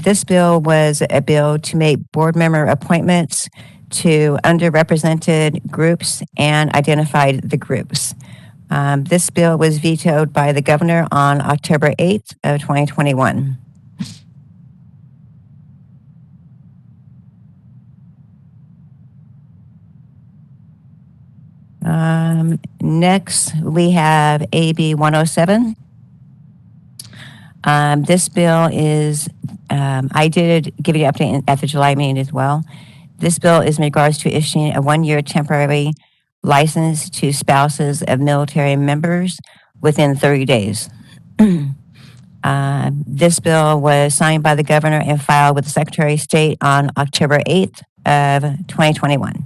I: This bill was a bill to make board member appointments to underrepresented groups and identified the groups. This bill was vetoed by the governor on October 8th of 2021. Next, we have AB 107. This bill is, I did give you an update at the July meeting as well. This bill is in regards to issuing a 1-year temporary license to spouses of military members within 30 days. This bill was signed by the governor and filed with the Secretary of State on October 8th of 2021.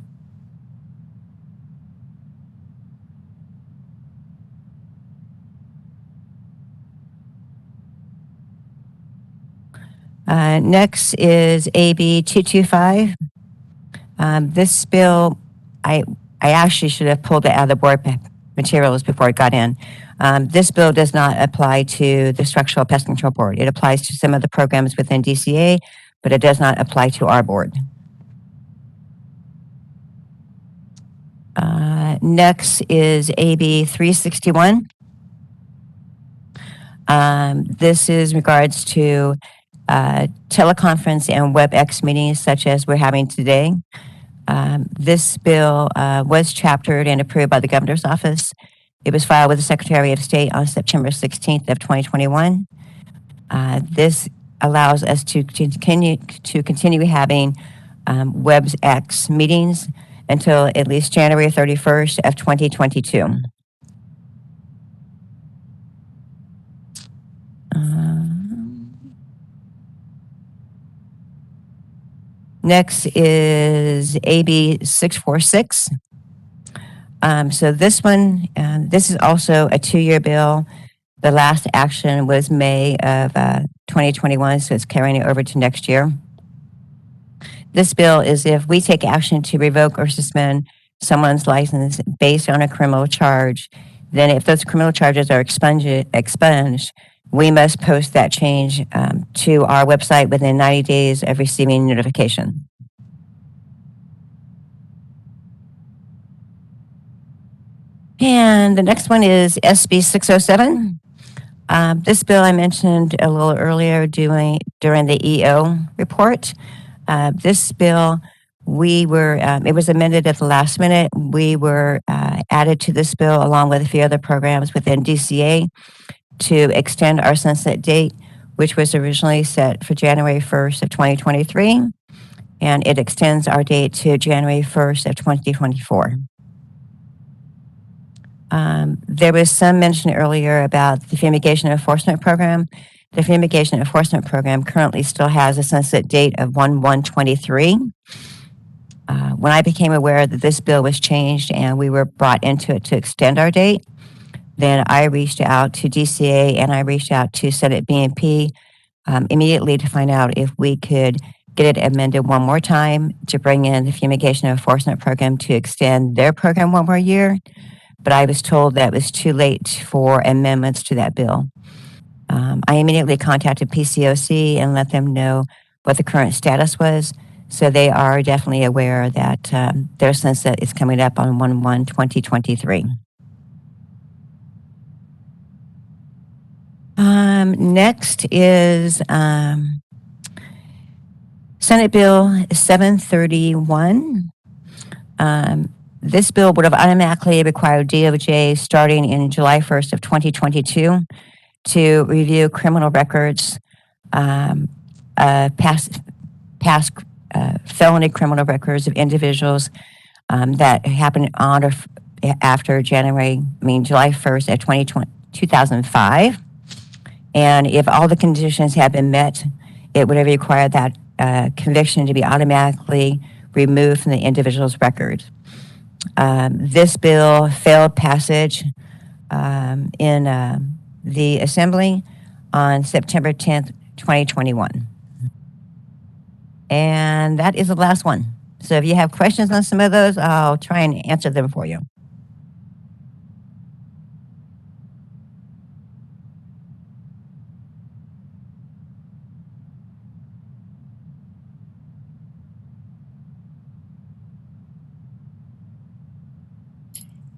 I: Next is AB 225. This bill, I actually should have pulled it out of the board materials before it got in. This bill does not apply to the Structural Pest Control Board. It applies to some of the programs within DCA, but it does not apply to our board. Next is AB 361. This is in regards to teleconference and WebEx meetings such as we're having today. This bill was chaptered and approved by the governor's office. It was filed with the Secretary of State on September 16th of 2021. This allows us to continue having WebEx meetings until at least January 31st of 2022. Next is AB 646. So this one, this is also a 2-year bill. The last action was May of 2021, so it's carrying it over to next year. This bill is if we take action to revoke or suspend someone's license based on a criminal charge, then if those criminal charges are expunged, we must post that change to our website within 90 days of receiving notification. And the next one is SB 607. This bill I mentioned a little earlier during the EO report. This bill, it was amended at the last minute. We were added to this bill along with a few other programs within DCA to extend our sunset date, which was originally set for January 1st of 2023, and it extends our date to January 1st of 2024. There was some mention earlier about the fumigation enforcement program. The fumigation enforcement program currently still has a sunset date of 1/1/23. When I became aware that this bill was changed and we were brought into it to extend our date, then I reached out to DCA and I reached out to Senate BNP immediately to find out if we could get it amended one more time to bring in the fumigation enforcement program to extend their program one more year. But I was told that it was too late for amendments to that bill. I immediately contacted PCOC and let them know what the current status was. So they are definitely aware that their sunset is coming up on 1/1/2023. Next is Senate Bill 731. This bill would have automatically required DOJ starting in July 1st of 2022 to review criminal records, past felony criminal records of individuals that happened on or after July 1st of 2005. And if all the conditions had been met, it would have required that conviction to be automatically removed from the individual's record. This bill failed passage in the Assembly on September 10th, 2021. And that is the last one. So if you have questions on some of those, I'll try and answer them for you.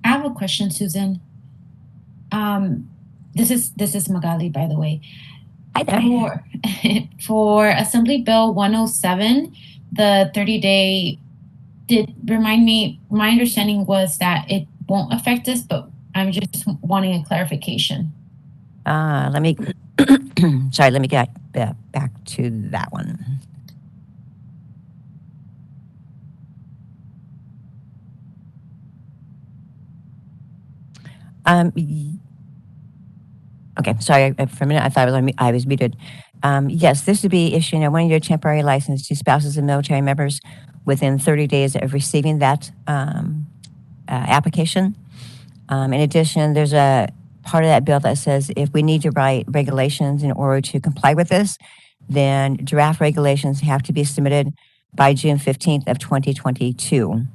D: I have a question, Susan. This is Magali, by the way.
I: Hi there.
D: For Assembly Bill 107, the 30-day my understanding was that it won't affect us, but I'm just wanting a clarification.
I: Let me get back to that one. Okay, sorry, for a minute I thought I was muted. Yes, this would be issuing a one-year temporary license to spouses of military members within 30 days of receiving that application. In addition, there's a part of that bill that says if we need to write regulations in order to comply with this, then draft regulations have to be submitted by June 15th of 2022.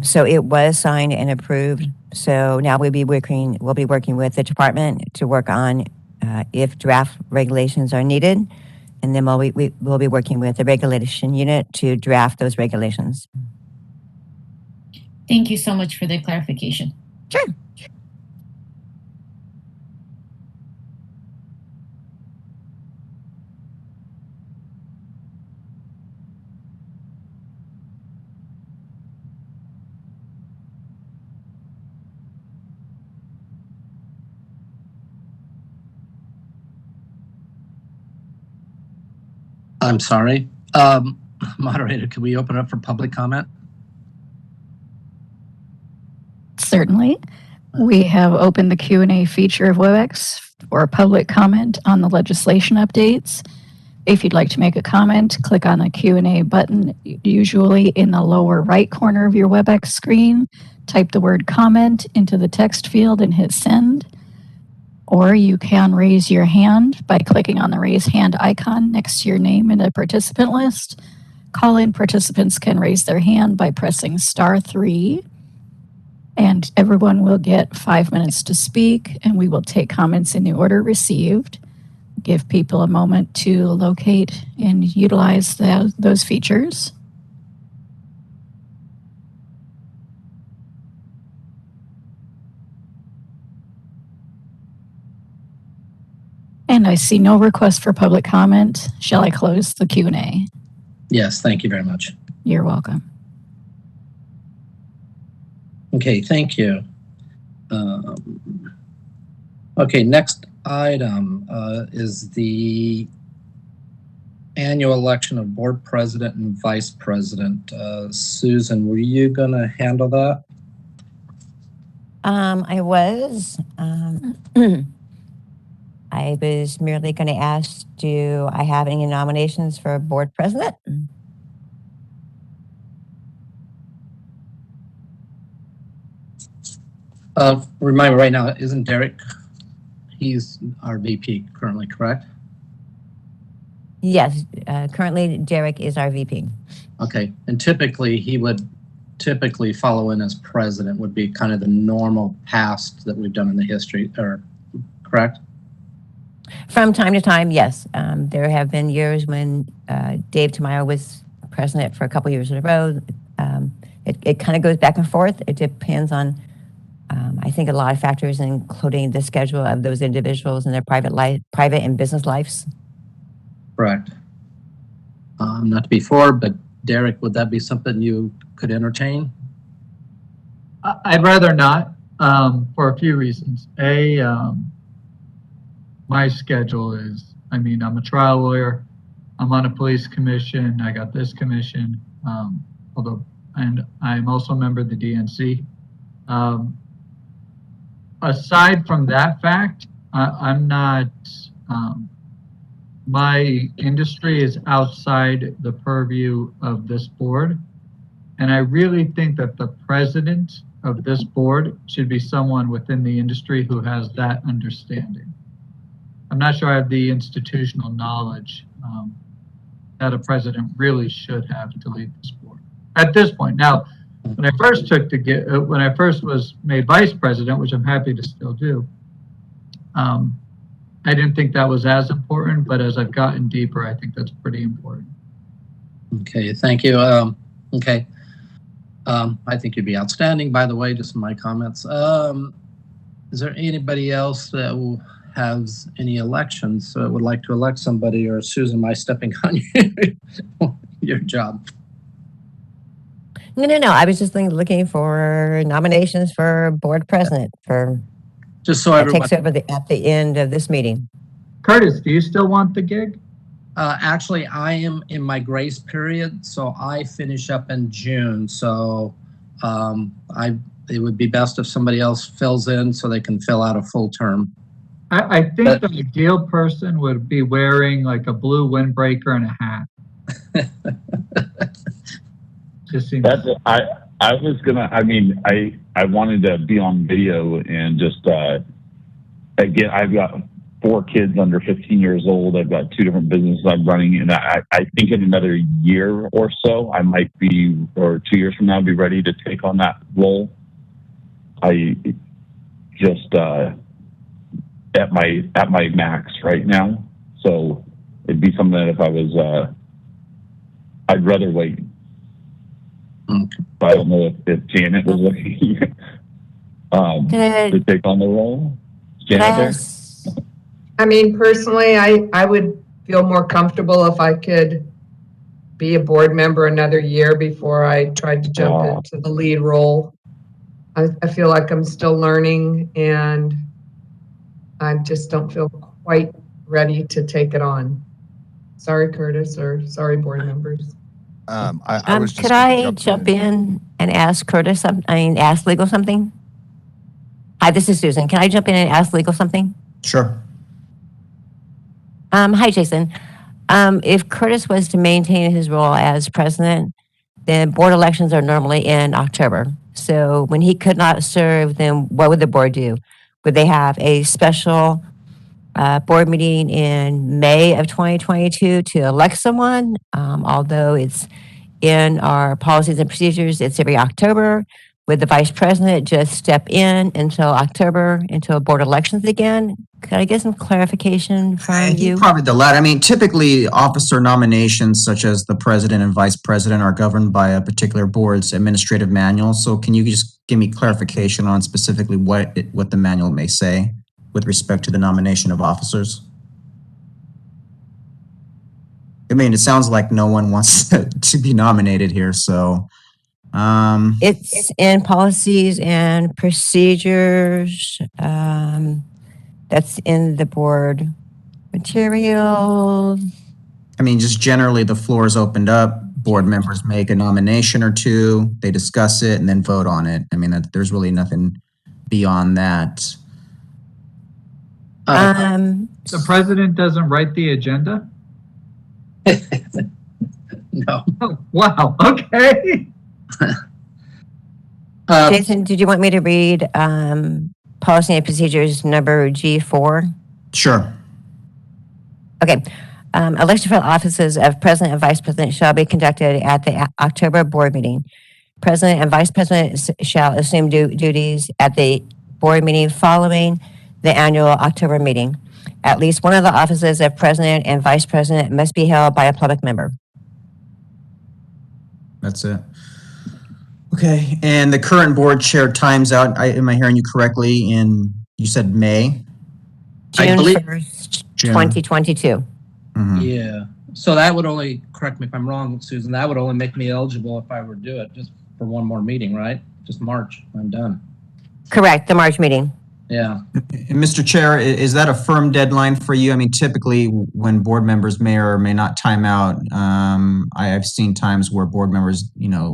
I: So it was signed and approved. So now we'll be working with the department to work on if draft regulations are needed, and then we'll be working with the regulation unit to draft those regulations.
D: Thank you so much for the clarification.
I: Sure.
B: I'm sorry. Moderator, can we open up for public comment?
A: Certainly. We have opened the Q&A feature of WebEx for public comment on the legislation updates. If you'd like to make a comment, click on the Q&A button, usually in the lower right corner of your WebEx screen. Type the word comment into the text field and hit send. Or you can raise your hand by clicking on the raise hand icon next to your name in the participant list. Call-in participants can raise their hand by pressing *3. And everyone will get 5 minutes to speak, and we will take comments in the order received. Give people a moment to locate and utilize those features. And I see no request for public comment. Shall I close the Q&A?
B: Yes, thank you very much.
A: You're welcome.
B: Okay, thank you. Okay, next item is the annual election of board president and vice president. Susan, were you going to handle that?
I: I was. I was merely going to ask, do I have any nominations for board president?
B: Remind me right now, isn't Derek, he's our VP currently, correct?
I: Yes, currently Derek is our VP.
B: Okay, and typically he would follow in as president, would be kind of the normal past that we've done in the history, or correct?
I: From time to time, yes. There have been years when Dave Tamayo was president for a couple years in a row. It kind of goes back and forth. It depends on, I think, a lot of factors, including the schedule of those individuals and their private and business lives.
B: Correct. Not to be forward, but Derek, would that be something you could entertain?
C: I'd rather not, for a few reasons. My schedule is, I'm a trial lawyer. I'm on a police commission. I got this commission, and I'm also a member of the DNC. Aside from that fact, I'm not, my industry is outside the purview of this board. And I really think that the president of this board should be someone within the industry who has that understanding. I'm not sure I have the institutional knowledge that a president really should have to lead this board at this point. Now, when I first was made vice president, which I'm happy to still do, I didn't think that was as important, but as I've gotten deeper, I think that's pretty important.
B: Okay, thank you. Okay. I think you'd be outstanding, by the way, just my comments. Is there anybody else that has any elections would like to elect somebody, or Susan, am I stepping on your job?
I: No. I was just looking for nominations for board president for
B: just so
I: that
B: everyone
I: takes over at the end of this meeting.
C: Curtis, do you still want the gig?
B: Actually, I am in my grace period, so I finish up in June. So it would be best if somebody else fills in so they can fill out a full term.
C: I think the ideal person would be wearing like a blue windbreaker and a hat. Just seems.
G: I was gonna. I wanted to be on video and just again. I've got 4 kids under 15 years old. I've got 2 different businesses I'm running, and I think in another year or so, I might be, or 2 years from now, be ready to take on that role. I just at my max right now, so it'd be something that if I was, I'd rather wait.
B: Okay.
G: I don't know if Janet was looking to take on the role. Janet there?
K: Personally, I would feel more comfortable if I could be a board member another year before I tried to jump into the lead role. I feel like I'm still learning, and I just don't feel quite ready to take it on. Sorry, Curtis, or sorry, board members.
M: I was just
I: could I jump in and ask Curtis ask legal something? Hi, this is Susan. Can I jump in and ask legal something?
H: Sure.
I: Hi, Jason. If Curtis was to maintain his role as president, then board elections are normally in October. So when he could not serve, then what would the board do? Would they have a special board meeting in May of 2022 to elect someone? Although it's in our policies and procedures, it's every October. Would the vice president just step in until October, until board elections again? Could I get some clarification
H: I
I: from
H: think
I: you?
H: probably the latter. I mean, typically officer nominations such as the president and vice president are governed by a particular board's administrative manual. So can you just give me clarification on specifically what the manual may say with respect to the nomination of officers? I mean, it sounds like no one wants to be nominated here, so.
I: It's in policies and procedures. That's in the board materials.
H: I mean, just generally, the floor is opened up. Board members make a nomination or two, they discuss it, and then vote on it. I mean, there's really nothing beyond that.
C: The president doesn't write the agenda?
B: No.
C: Oh, wow, okay.
I: Jason, did you want me to read policy and procedures number G4?
H: Sure.
I: Okay. Election for offices of president and vice president shall be conducted at the October board meeting. President and vice president shall assume duties at the board meeting following the annual October meeting. At least one of the offices of president and vice president must be held by a public member.
H: That's it. Okay, and the current board chair times out, am I hearing you correctly, you said May?
I: June 1st, 2022.
H: Mm-hmm.
B: Yeah. So that would only, correct me if I'm wrong, Susan, that would only make me eligible if I were to do it just for one more meeting, right? Just March, I'm done.
I: Correct, the March meeting.
B: Yeah.
H: And Mr. Chair, is that a firm deadline for you? I mean, typically when board members may or may not time out, I've seen times where board members,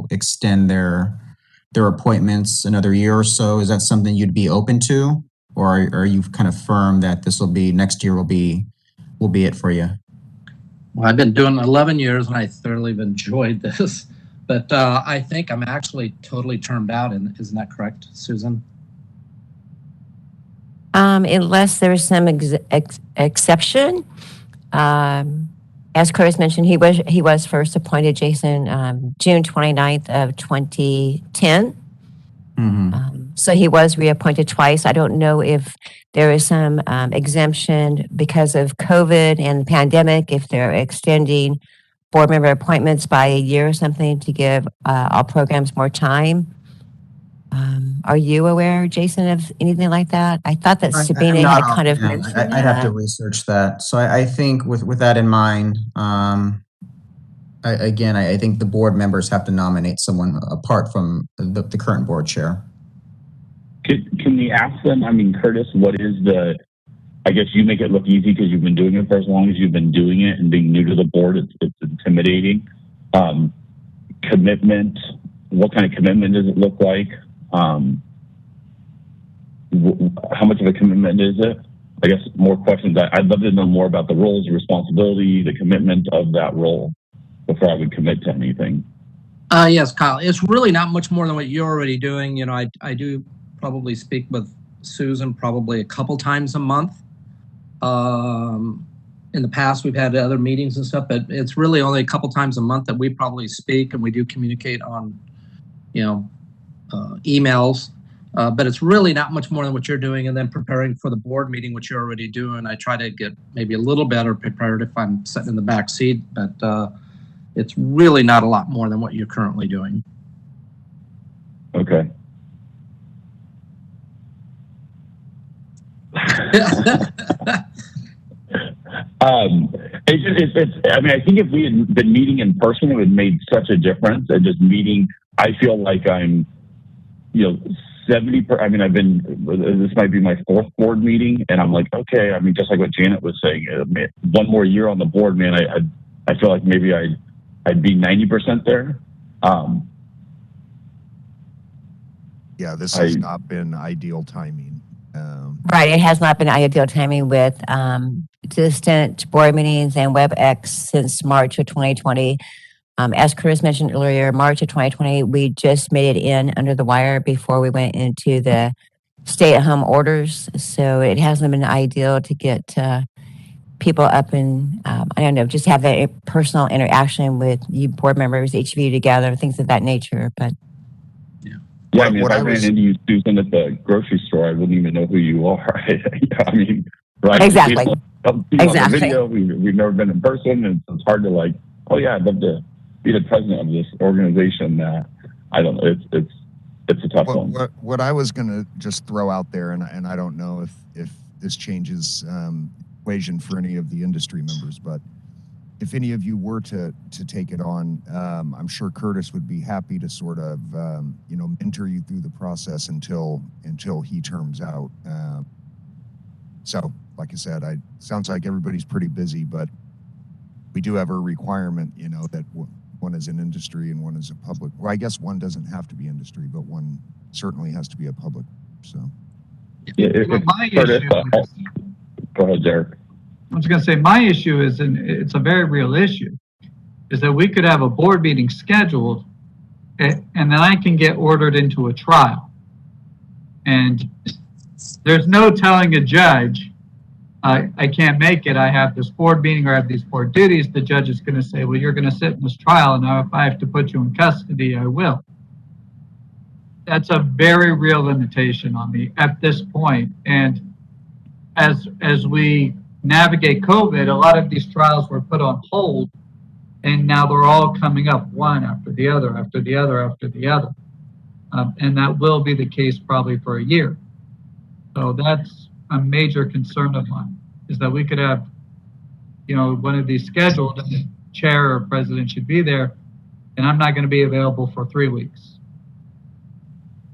H: extend their appointments another year or so. Is that something you'd be open to? Or are you kind of firm that next year will be it for you?
B: Well, I've been doing 11 years and I thoroughly have enjoyed this, but I think I'm actually totally termed out. Isn't that correct, Susan?
I: Unless there's some exception. As Curtis mentioned, he was first appointed, Jason, June 29th of 2010.
H: Mm-hmm.
I: So he was reappointed twice. I don't know if there is some exemption because of COVID and the pandemic, if they're extending board member appointments by a year or something to give all programs more time. Are you aware, Jason, of anything like that? I thought that Sabina had kind of mentioned that.
H: I'd have to research that. So I think with that in mind, I think the board members have to nominate someone apart from the current board chair.
G: Can we ask them, Curtis, what is I guess you make it look easy because you've been doing it for as long as you've been doing it, and being new to the board, it's intimidating. Commitment, what kind of commitment does it look like? How much of a commitment is it? I guess more questions. I'd love to know more about the roles, the responsibility, the commitment of that role before I would commit to anything.
B: Yes, Kyle. It's really not much more than what you're already doing. I do probably speak with Susan probably a couple times a month. In the past, we've had other meetings and stuff, but it's really only a couple times a month that we probably speak, and we do communicate on, emails. But it's really not much more than what you're doing, and then preparing for the board meeting, which you're already doing. I try to get maybe a little better prepared if I'm sitting in the back seat, but it's really not a lot more than what you're currently doing.
G: Okay. I think if we had been meeting in person, it would have made such a difference. And just meeting, I feel like I'm, 70. This might be my fourth board meeting, and I'm like, okay. Just like what Janet was saying, one more year on the board, man. I feel like maybe I'd be 90% there.
M: Yeah, this has not been ideal timing.
I: Right, it has not been ideal timing with distant board meetings and WebEx since March of 2020. As Chris mentioned earlier, March of 2020, we just made it in under the wire before we went into the stay-at-home orders. So it hasn't been ideal to get people up and, just have that personal interaction with you board members, each of you together, things of that nature. But
G: Yeah, I mean,
M: What
G: if I
M: I
G: ran
M: was-
G: into you, Susan, at the grocery store, I wouldn't even know who you are. I mean, right?
I: Exactly.
G: We don't see you on
I: Exactly.
G: the video. We've never been in person, and it's hard to like, oh yeah, I'd love to be the president of this organization. I don't know. It's a tough one.
M: What I was going to just throw out there, and I don't know if this changes equation for any of the industry members, but if any of you were to take it on, I'm sure Curtis would be happy to sort of mentor you through the process until he terms out. So, like I said, sounds like everybody's pretty busy, but we do have a requirement, that one is in industry and one is a public. Well, I guess one doesn't have to be industry, but one certainly has to be a public. So,
C: My
G: Curtis,
C: issue is,
G: go ahead, Derek.
C: I was going to say, my issue is, and it's a very real issue, is that we could have a board meeting scheduled and then I can get ordered into a trial. And there's no telling a judge, I can't make it, I have this board meeting or I have these board duties. The judge is going to say, well, you're going to sit in this trial, and now if I have to put you in custody, I will. That's a very real limitation on me at this point. And as we navigate COVID, a lot of these trials were put on hold, and now they're all coming up one after the other, after the other, after the other. And that will be the case probably for a year. So that's a major concern of mine, is that we could have, one of these scheduled and the chair or president should be there, and I'm not going to be available for 3 weeks.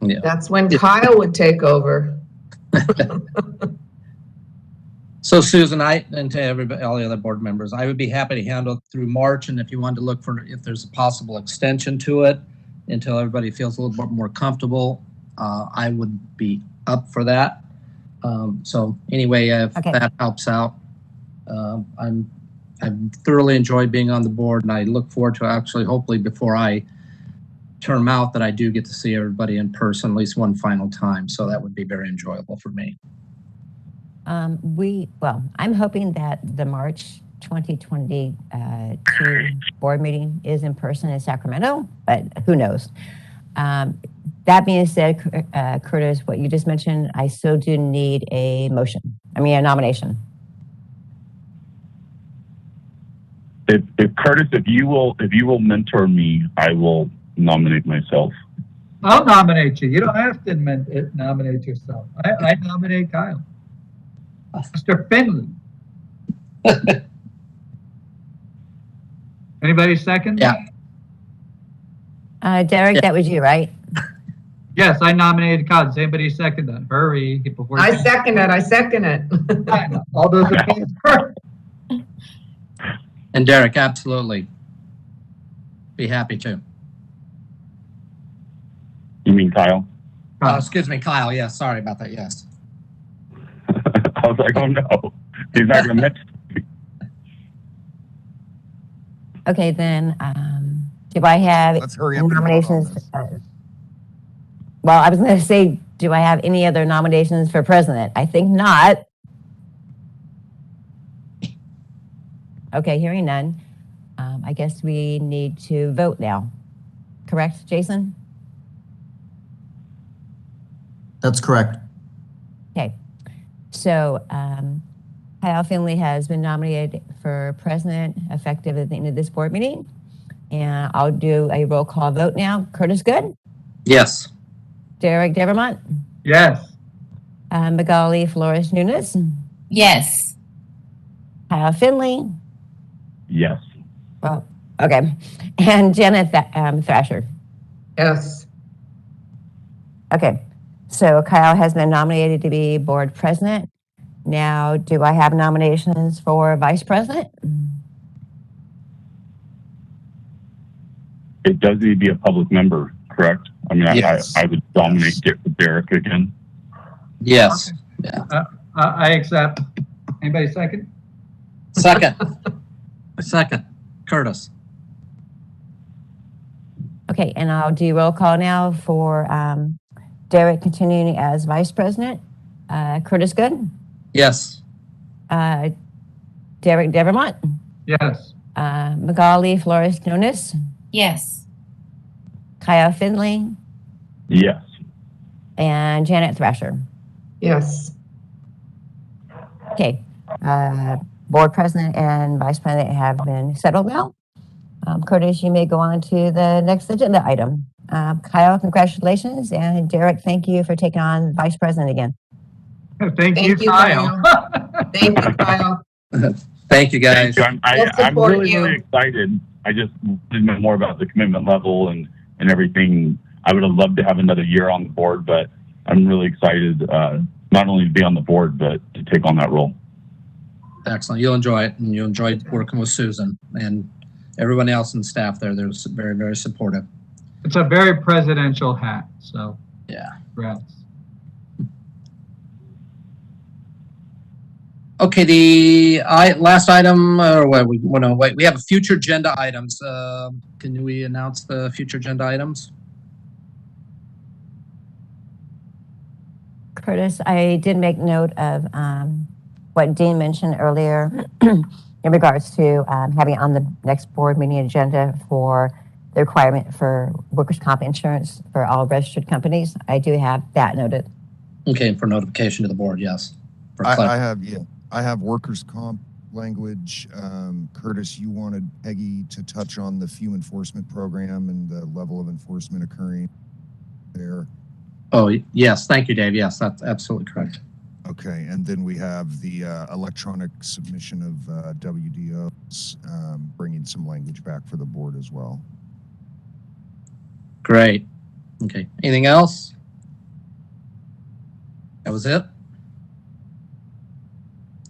B: Yeah.
K: That's when Kyle would take over.
B: So Susan, and to everybody, all the other board members, I would be happy to handle it through March. And if you wanted to look for if there's a possible extension to it until everybody feels a little bit more comfortable, I would be up for that. So anyway, if that helps out, I've thoroughly enjoyed being on the board, and I look forward to actually, hopefully before I term out, that I do get to see everybody in person at least one final time. So that would be very enjoyable for me.
I: I'm hoping that the March 2022 board meeting is in person in Sacramento, but who knows? That being said, Curtis, what you just mentioned, I still do need a nomination.
G: If Curtis, if you will mentor me, I will nominate myself.
C: I'll nominate you. You don't have to nominate yourself. I nominate Kyle. Mr. Finley. Anybody second?
B: Yeah.
I: Derek, that was you, right?
C: Yes, I nominated Kyle. Does anybody second that? Hurry. Before
K: I second it.
C: All those in favor?
B: And Derek, absolutely. Be happy to.
G: You mean Kyle?
B: Excuse me, Kyle. Yeah, sorry about that. Yes.
G: I was like, oh no, he's not going to mention me.
I: Okay, then, do I have
M: Let's hurry up and vote on
I: nominations?
M: this.
I: Well, I was going to say, do I have any other nominations for president? I think not. Okay, hearing none. I guess we need to vote now. Correct, Jason?
H: That's correct.
I: Okay. So Kyle Finley has been nominated for president effective at the end of this board meeting. And I'll do a roll call vote now. Curtis Good?
B: Yes.
I: Derek Devermont?
C: Yes.
I: Magali Flores Nunes?
D: Yes.
I: Kyle Finley?
G: Yes.
I: Well, okay. And Jenna Thrasher?
K: Yes.
I: Okay. So Kyle has been nominated to be board president. Now, do I have nominations for vice president?
G: It does need to be a public member, correct? I mean,
B: Yes.
G: I would nominate Derek again.
B: Yes. Yeah.
C: I accept. Anybody second?
B: Second. Second. Curtis.
I: Okay, and I'll do roll call now for Derek continuing as vice president. Curtis Good?
B: Yes.
I: Derek Devermont?
C: Yes.
I: Magali Flores Nunes?
D: Yes.
I: Kyle Finley?
G: Yes.
I: and Janet Thrasher.
K: Yes.
I: Okay. Board President and Vice President have been settled now. Curtis, you may go on to the next agenda item. Kyle, congratulations. And Derek, thank you for taking on Vice President again.
C: Thank you, Kyle.
K: Thank you, Kyle.
B: Thank you, guys.
G: Thank you.
K: We'll
G: I'm
K: support
G: really,
K: you.
G: really excited. I just didn't know more about the commitment level and everything. I would have loved to have another year on the board, but I'm really excited not only to be on the board, but to take on that role.
B: Excellent. You'll enjoy it, and you'll enjoy working with Susan and everyone else in staff there. They're very, very supportive.
C: It's a very presidential hat, so
B: Yeah.
C: congrats.
B: Okay, the last item, or what we want to wait. We have future agenda items. Can we announce the future agenda items?
I: Curtis, I did make note of what Dean mentioned earlier in regards to having on the next board meeting agenda for the requirement for workers' comp insurance for all registered companies. I do have that noted.
B: Okay, for notification to the board, yes.
M: I have workers' comp language. Curtis, you wanted Peggy to touch on the FEW enforcement program and the level of enforcement occurring there.
B: Oh, yes. Thank you, Dave. Yes, that's absolutely correct.
M: Okay, and then we have the electronic submission of WDOs, bringing some language back for the board as well.
B: Great. Okay. Anything else? That was it?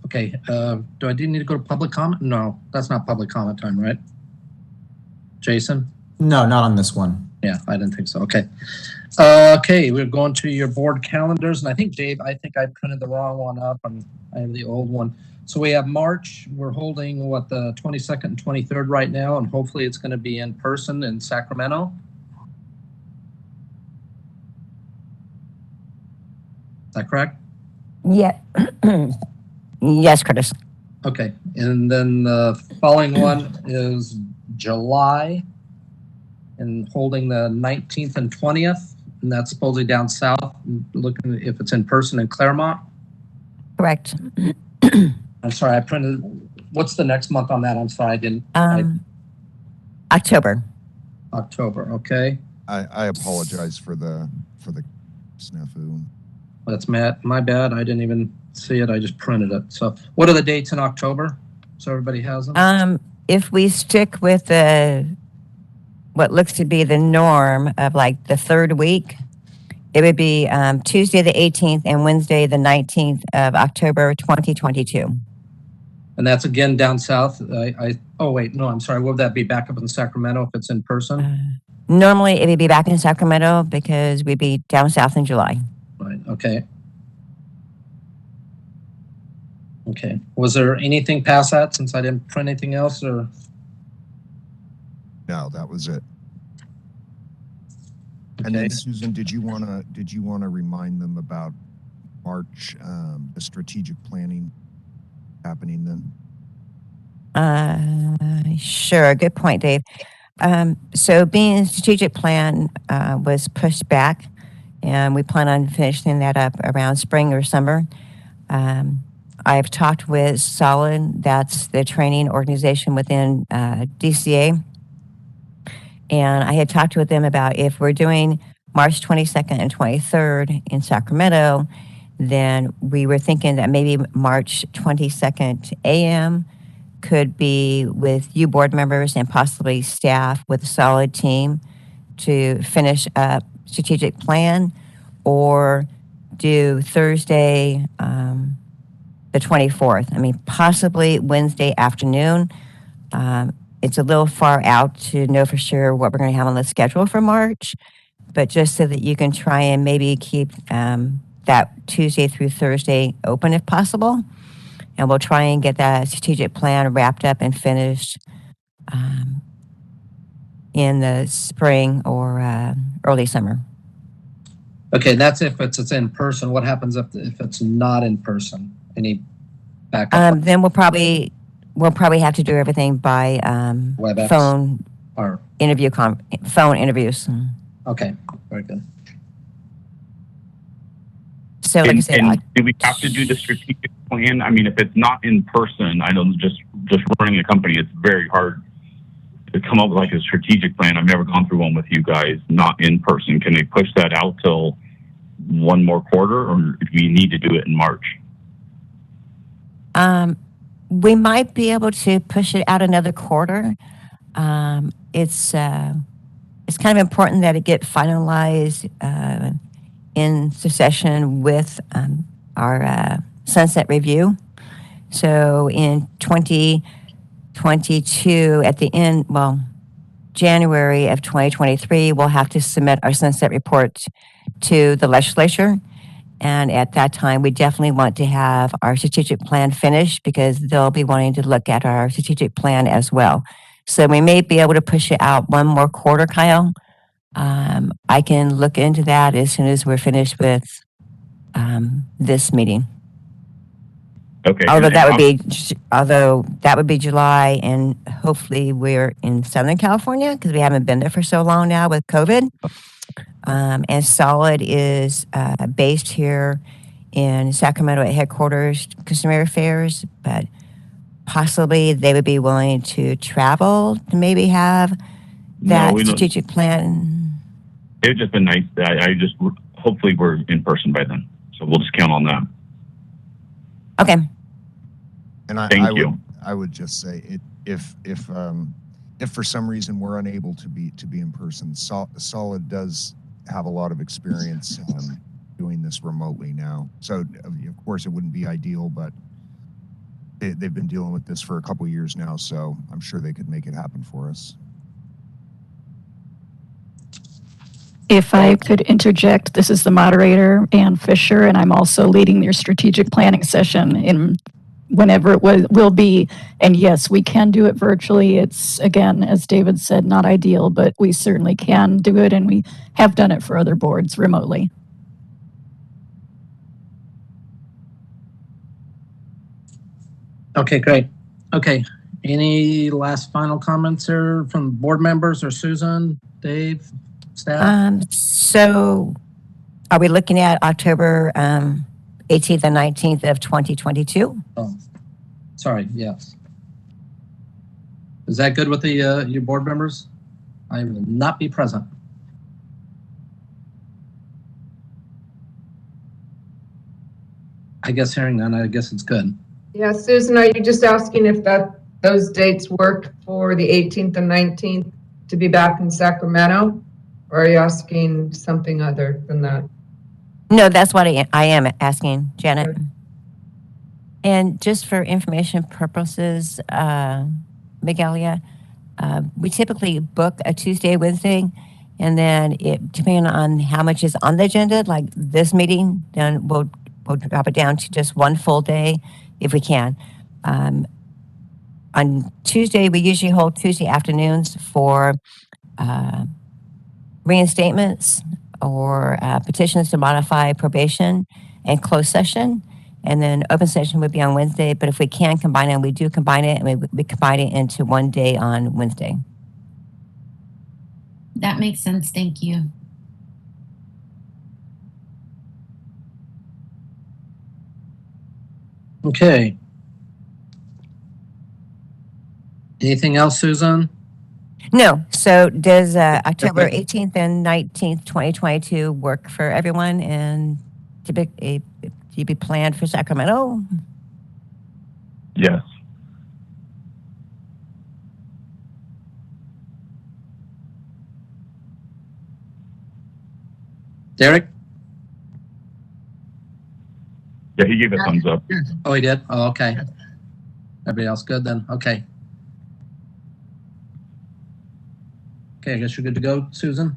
B: Okay. Do I need to go to public comment? No, that's not public comment time, right? Jason?
H: No, not on this one.
B: Yeah, I didn't think so. Okay. Okay, we're going to your board calendars. And I think, Dave, I printed the wrong one up. I have the old one. So we have March. We're holding, the 22nd and 23rd right now. And hopefully it's going to be in person in Sacramento. Is that correct?
I: Yeah. Yes, Curtis.
B: Okay. And then the following one is July, and holding the 19th and 20th. And that's supposedly down south, looking if it's in person in Claremont.
I: Correct.
B: I'm sorry, I printed. What's the next month on that? I'm sorry, I didn't.
I: October.
B: October, okay.
M: I apologize for the snafu.
B: That's my bad. I didn't even see it. I just printed it. So what are the dates in October? So everybody has them?
I: If we stick with what looks to be the norm of like the third week, it would be Tuesday the 18th and Wednesday the 19th of October 2022.
B: And that's again down south. Oh wait, no, I'm sorry. Would that be back up in Sacramento if it's in person?
I: Normally it would be back in Sacramento because we'd be down south in July.
B: Right. Okay. Okay. Was there anything past that since I didn't print anything else, or?
M: No, that was it.
B: Okay.
M: And then Susan, did you wanna remind them about March, the strategic planning happening then?
I: Sure. Good point, Dave. So being strategic plan was pushed back, and we plan on finishing that up around spring or summer. I've talked with Solid, that's the training organization within DCA, and I had talked with them about if we're doing March 22nd and 23rd in Sacramento, then we were thinking that maybe March 22nd a.m. could be with you board members and possibly staff with a solid team to finish up strategic plan, or do Thursday, the 24th. I mean, possibly Wednesday afternoon. It's a little far out to know for sure what we're going to have on the schedule for March, but just so that you can try and maybe keep that Tuesday through Thursday open if possible. And we'll try and get that strategic plan wrapped up and finished in the spring or early summer.
B: Okay, that's if it's in person. What happens if it's not in person? Any backup?
I: Then we'll probably have to do everything by
B: WebEx
I: phone
B: or
I: phone interviews.
B: Okay, very good.
I: So like I said,
G: And do we have to do the strategic plan? I mean, if it's not in person, I know just running a company, it's very hard to come up with like a strategic plan. I've never gone through one with you guys, not in person. Can they push that out till one more quarter, or do we need to do it in March?
I: we might be able to push it out another quarter. It's kind of important that it get finalized in succession with our sunset review. So in 2022, at the end, well, January of 2023, we'll have to submit our sunset report to the legislature. And at that time, we definitely want to have our strategic plan finished because they'll be wanting to look at our strategic plan as well. So we may be able to push it out one more quarter, Kyle. I can look into that as soon as we're finished with this meeting.
G: Okay.
I: Although that would be July, and hopefully we're in Southern California because we haven't been there for so long now with COVID. And Solid is based here in Sacramento at headquarters, Customary Affairs, but possibly they would be willing to travel to maybe have that strategic plan.
G: It would just been nice. Hopefully we're in person by then. So we'll just count on that.
I: Okay.
M: And I would just say if for some reason we're unable to be in person, Solid does have a lot of experience doing this remotely now. So of course it wouldn't be ideal, but they've been dealing with this for a couple of years now, so I'm sure they could make it happen for us.
A: If I could interject, this is the moderator, Ann Fisher, and I'm also leading your strategic planning session in whenever it will be. And yes, we can do it virtually. It's, again, as David said, not ideal, but we certainly can do it, and we have done it for other boards remotely.
B: Okay, great. Okay, any last final comments here from board members or Susan, Dave, staff?
I: So are we looking at October 18th and 19th of 2022?
B: Oh, sorry, yes. Is that good with the your board members? I will not be present. I guess hearing none, I guess it's good.
K: Yeah, Susan, are you just asking if those dates work for the 18th and 19th to be back in Sacramento? Or are you asking something other than that?
I: No, that's what I am asking, Janet. Okay. And just for information purposes, Miguelia, we typically book a Tuesday, Wednesday, and then depending on how much is on the agenda, like this meeting, then we'll drop it down to just one full day if we can. On Tuesday, we usually hold Tuesday afternoons for reinstatements or petitions to modify probation and closed session. And then open session would be on Wednesday. But if we can combine it, we do combine it, and we combine it into one day on Wednesday.
D: That makes sense. Thank you.
B: Okay. Anything else, Susan?
I: No. So does October 18th and 19th, 2022 work for everyone and to be planned for Sacramento?
G: Yes.
B: Derek?
G: Yeah, he gave a thumbs up.
B: Oh, he did? Oh, okay. Everybody else good then? Okay. Okay, I guess you're good to go, Susan?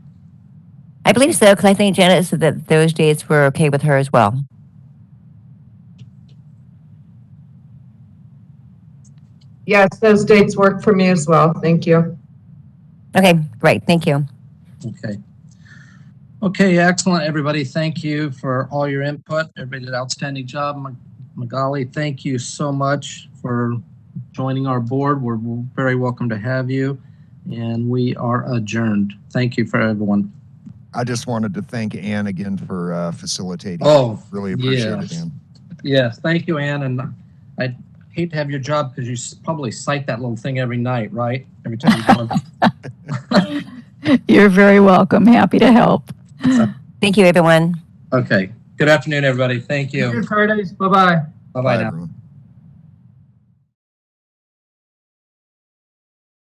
I: I believe so, because I think Janet said that those dates were okay with her as well.
K: Yes, those dates work for me as well. Thank you.
I: Okay, great. Thank you.
B: Okay. Okay, excellent, everybody. Thank you for all your input. Everybody did an outstanding job. Magali, thank you so much for joining our board. We're very welcome to have you, and we are adjourned. Thank you for everyone.
M: I just wanted to thank Ann again for facilitating.
B: Oh,
M: Really appreciate
B: yes.
M: it, Ann.
B: Yes, thank you, Ann. And I hate to have your job because you probably cite that little thing every night, right? Every time you go.
A: You're very welcome. Happy to help.
I: Thank you, everyone.
B: Okay. Good afternoon, everybody. Thank you.
C: See you Fridays. Bye-bye.
B: Bye-bye
M: Bye,
B: now.
M: everyone.